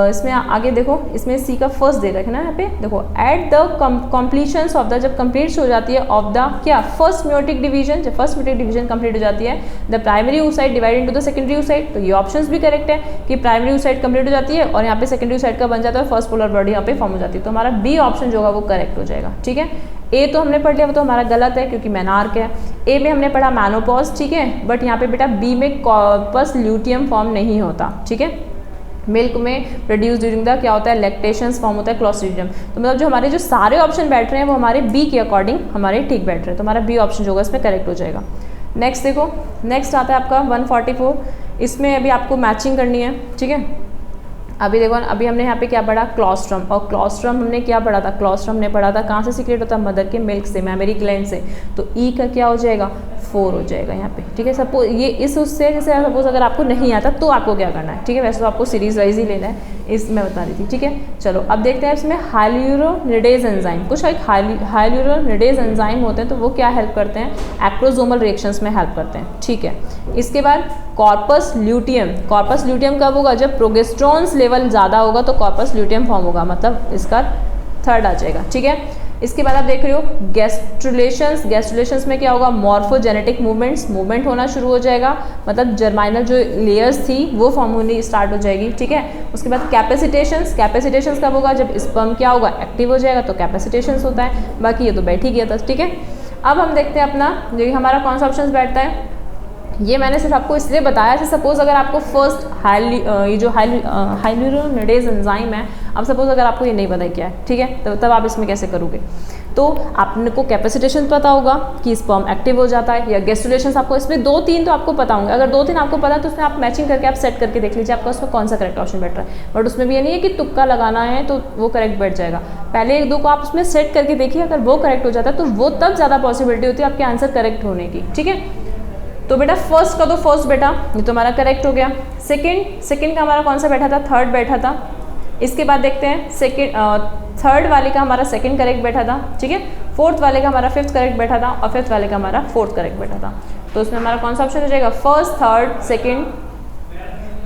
इसमें आगे देखो, इसमें सी का फर्स्ट दे रखा है ना, यहाँ पे देखो एट द कम्प्लीशंस ऑफ द, जब कंप्लीट हो जाती है ऑफ द क्या? फर्स्ट म्योटिक डिवीजन, जब फर्स्ट म्योटिक डिवीजन कंप्लीट हो जाती है, the primary oocyte divide into the secondary oocyte, तो ये ऑप्शंस भी करेक्ट है कि प्राइमरी oocyte कंप्लीट हो जाती है और यहाँ पे सेकेंडरी oocyte का बन जाता है, फर्स्ट पोलर बॉडी यहाँ पे फॉर्म हो जाती है, तो हमारा बी ऑप्शन जो होगा वो करेक्ट हो जाएगा। ठीक है, ए तो हमने पढ़ लिया, वो तो हमारा गलत है क्योंकि मेनार्क है। ए में हमने पढ़ा मेनोपॉज। ठीक है, बट यहाँ पे बेटा बी में कॉर्पस ल्यूटियम फॉर्म नहीं होता। ठीक है, मिल्क में प्रोड्यूस ड्यूरिंग द क्या होता है? लैक्टेशंस फॉर्म होता है क्लोस्ट्रीडियम। तो मतलब जो हमारे जो सारे ऑप्शन बैठ रहे हैं वो हमारे बी के अकॉर्डिंग हमारे ठीक बैठ रहे हैं, तो हमारा बी ऑप्शन जो होगा इसमें करेक्ट हो जाएगा। नेक्स्ट देखो, नेक्स्ट आता है आपका 144, इसमें अभी आपको मैचिंग करनी है। ठीक है, अभी देखो, अभी हमने यहाँ पे क्या पढ़ा? क्लोस्ट्रम, और क्लोस्ट्रम हमने क्या पढ़ा था? क्लोस्ट्रम ने पढ़ा था कहाँ से सीक्रेट होता है? मदर के मिल्क से, मेमरी ग्लैंड से, तो ई का क्या हो जाएगा? 4 हो जाएगा यहाँ पे। ठीक है, सपोज ये इस उससे जैसे सपोज अगर आपको नहीं आता तो आपको क्या करना है? ठीक है, वैसे तो आपको सीरीज वाइज ही लेना है, इस मैं बता रही थी। ठीक है, चलो अब देखते हैं इसमें हाइल्यूरोनिडेज एंजाइम, कुछ एक हाइल्यूरोनिडेज एंजाइम होते हैं, तो वो क्या हेल्प करते हैं? एक्रोसोमल रिएक्शंस में हेल्प करते हैं। ठीक है, इसके बाद कॉर्पस ल्यूटियम, कॉर्पस ल्यूटियम कब होगा? जब प्रोगेस्ट्रॉन्स लेवल ज़्यादा होगा तो कॉर्पस ल्यूटियम फॉर्म होगा, मतलब इसका थर्ड आ जाएगा। ठीक है, इसके बाद आप देख रहे हो गैस्ट्रुलेशंस, गैस्ट्रुलेशंस में क्या होगा? मॉर्फोजेनेटिक मूवमेंट होना शुरू हो जाएगा, मतलब जर्माइनल जो लेयर्स थी वो फॉर्म होनी स्टार्ट हो जाएगी। ठीक है, उसके बाद कैपेसिटेशंस, कैपेसिटेशंस कब होगा? जब स्पर्म क्या होगा? एक्टिव हो जाएगा, तो कैपेसिटेशंस होता है। बाकी ये तो बैठ ही गया था। ठीक है, अब हम देखते हैं अपना जो हमारा कौन सा ऑप्शन बैठता है। ये मैंने सिर्फ आपको इसलिए बताया कि सपोज अगर आपको फर्स्ट ये जो हाइल्यूरोनिडेज एंजाइम है, अब सपोज अगर आपको ये नहीं पता क्या है, ठीक है, तो तब आप इसमें कैसे करोगे? तो आपको कैपेसिटेशन पता होगा कि स्पर्म एक्टिव हो जाता है, या गैस्ट्रुलेशंस आपको, इसमें 2-3 तो आपको पता होंगे। अगर 2-3 आपको पता है तो उसमें आप मैचिंग करके आप सेट करके देख लीजिए आपका उसमें कौन सा करेक्ट ऑप्शन बैठ रहा है। बट उसमें भी ये नहीं है कि तुक्का लगाना है तो वो करेक्ट बैठ जाएगा। पहले 1-2 को आप उसमें सेट करके देखिए, अगर वो करेक्ट हो जाता है तो वो तब ज़्यादा पॉसिबिलिटी होती है आपके आंसर करेक्ट होने की। ठीक है, तो बेटा फर्स्ट का तो फर्स्ट बेटा ये तो हमारा करेक्ट हो गया। सेकंड का हमारा कौन सा बैठा था? थर्ड बैठा था। इसके बाद देखते हैं थर्ड वाले का हमारा सेकंड करेक्ट बैठा था, ठीक है, फोर्थ वाले का हमारा फिफ्थ करेक्ट बैठा था और फिफ्थ वाले का हमारा फोर्थ करेक्ट बैठा था। तो इसमें हमारा कौन सा ऑप्शन हो जाएगा, फर्स्ट थर्ड सेकंड,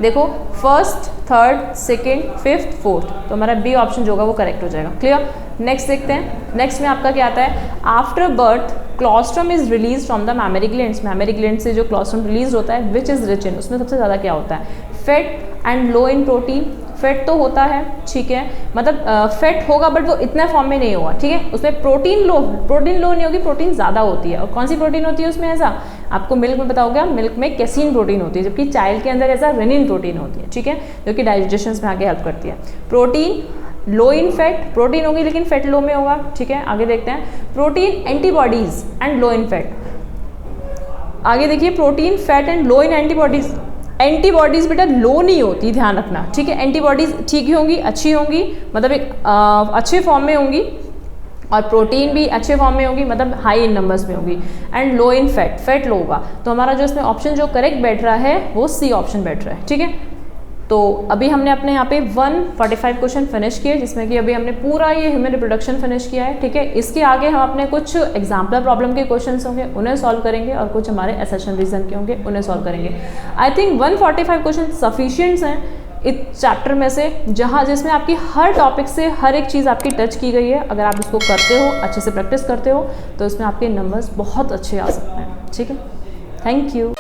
देखो first third second fifth fourth, तो हमारा बी ऑप्शन जो होगा वो करेक्ट हो जाएगा। क्लियर। नेक्स्ट देखते हैं, नेक्स्ट में आपका क्या आता है, after birth colostrum is release from the mammary glands, mammary gland से जो क्लोस्ट्रम रिलीज होता है विच इज रिच इन, उसमें सबसे ज़्यादा क्या होता है, fat and low in protein. Fat तो होता है, ठीक है, मतलब फैट होगा बट वो इतना फॉर्म में नहीं होगा, ठीक है, उसमें प्रोटीन लो नहीं होगी, प्रोटीन ज़्यादा होती है। और कौन सी प्रोटीन होती है उसमें, ऐसा आपको मिल्क में बताओगे, मिल्क में कैसीन प्रोटीन होती है, जबकि चाइल्ड के अंदर ऐसा रेनिन प्रोटीन होती है, ठीक है, जो कि डाइजेशन में आगे हेल्प करती है। प्रोटीन लो इन फैट, प्रोटीन होगी लेकिन फैट लो में होगा, ठीक है। आगे देखते हैं, protein antibodies and low in fat. आगे देखिए, protein fat and low in antibodies. Antibodies बेटा लो नहीं होती, ध्यान रखना, ठीक है, एंटीबॉडीज ठीक ही होंगी, अच्छी होंगी, मतलब एक अच्छे फॉर्म में होंगी, और प्रोटीन भी अच्छे फॉर्म में होगी, मतलब हाई इन नंबर्स में होगी, and low in fat, fat लो होगा। तो हमारा जो इसमें ऑप्शन जो करेक्ट बैठ रहा है वो सी ऑप्शन बैठ रहा है, ठीक है। तो अभी हमने अपने यहाँ पे 145 क्वेश्चन फिनिश किए, जिसमें कि अभी हमने पूरा ये ह्यूमन रिप्रोडक्शन फिनिश किया है, ठीक है। इसके आगे हम अपने कुछ एग्जाम्पलर प्रॉब्लम के क्वेश्चंस होंगे उन्हें सॉल्व करेंगे, और कुछ हमारे एसेशन रीजन के होंगे उन्हें सॉल्व करेंगे। आई थिंक 145 क्वेश्चन सफिशिएंट्स हैं इस चैप्टर में से, जिसमें आपकी हर टॉपिक से हर एक चीज़ आपकी टच की गई है। अगर आप इसको करते हो, अच्छे से प्रैक्टिस करते हो, तो इसमें आपके नंबर्स बहुत अच्छे आ सकते हैं, ठीक है। Thank you.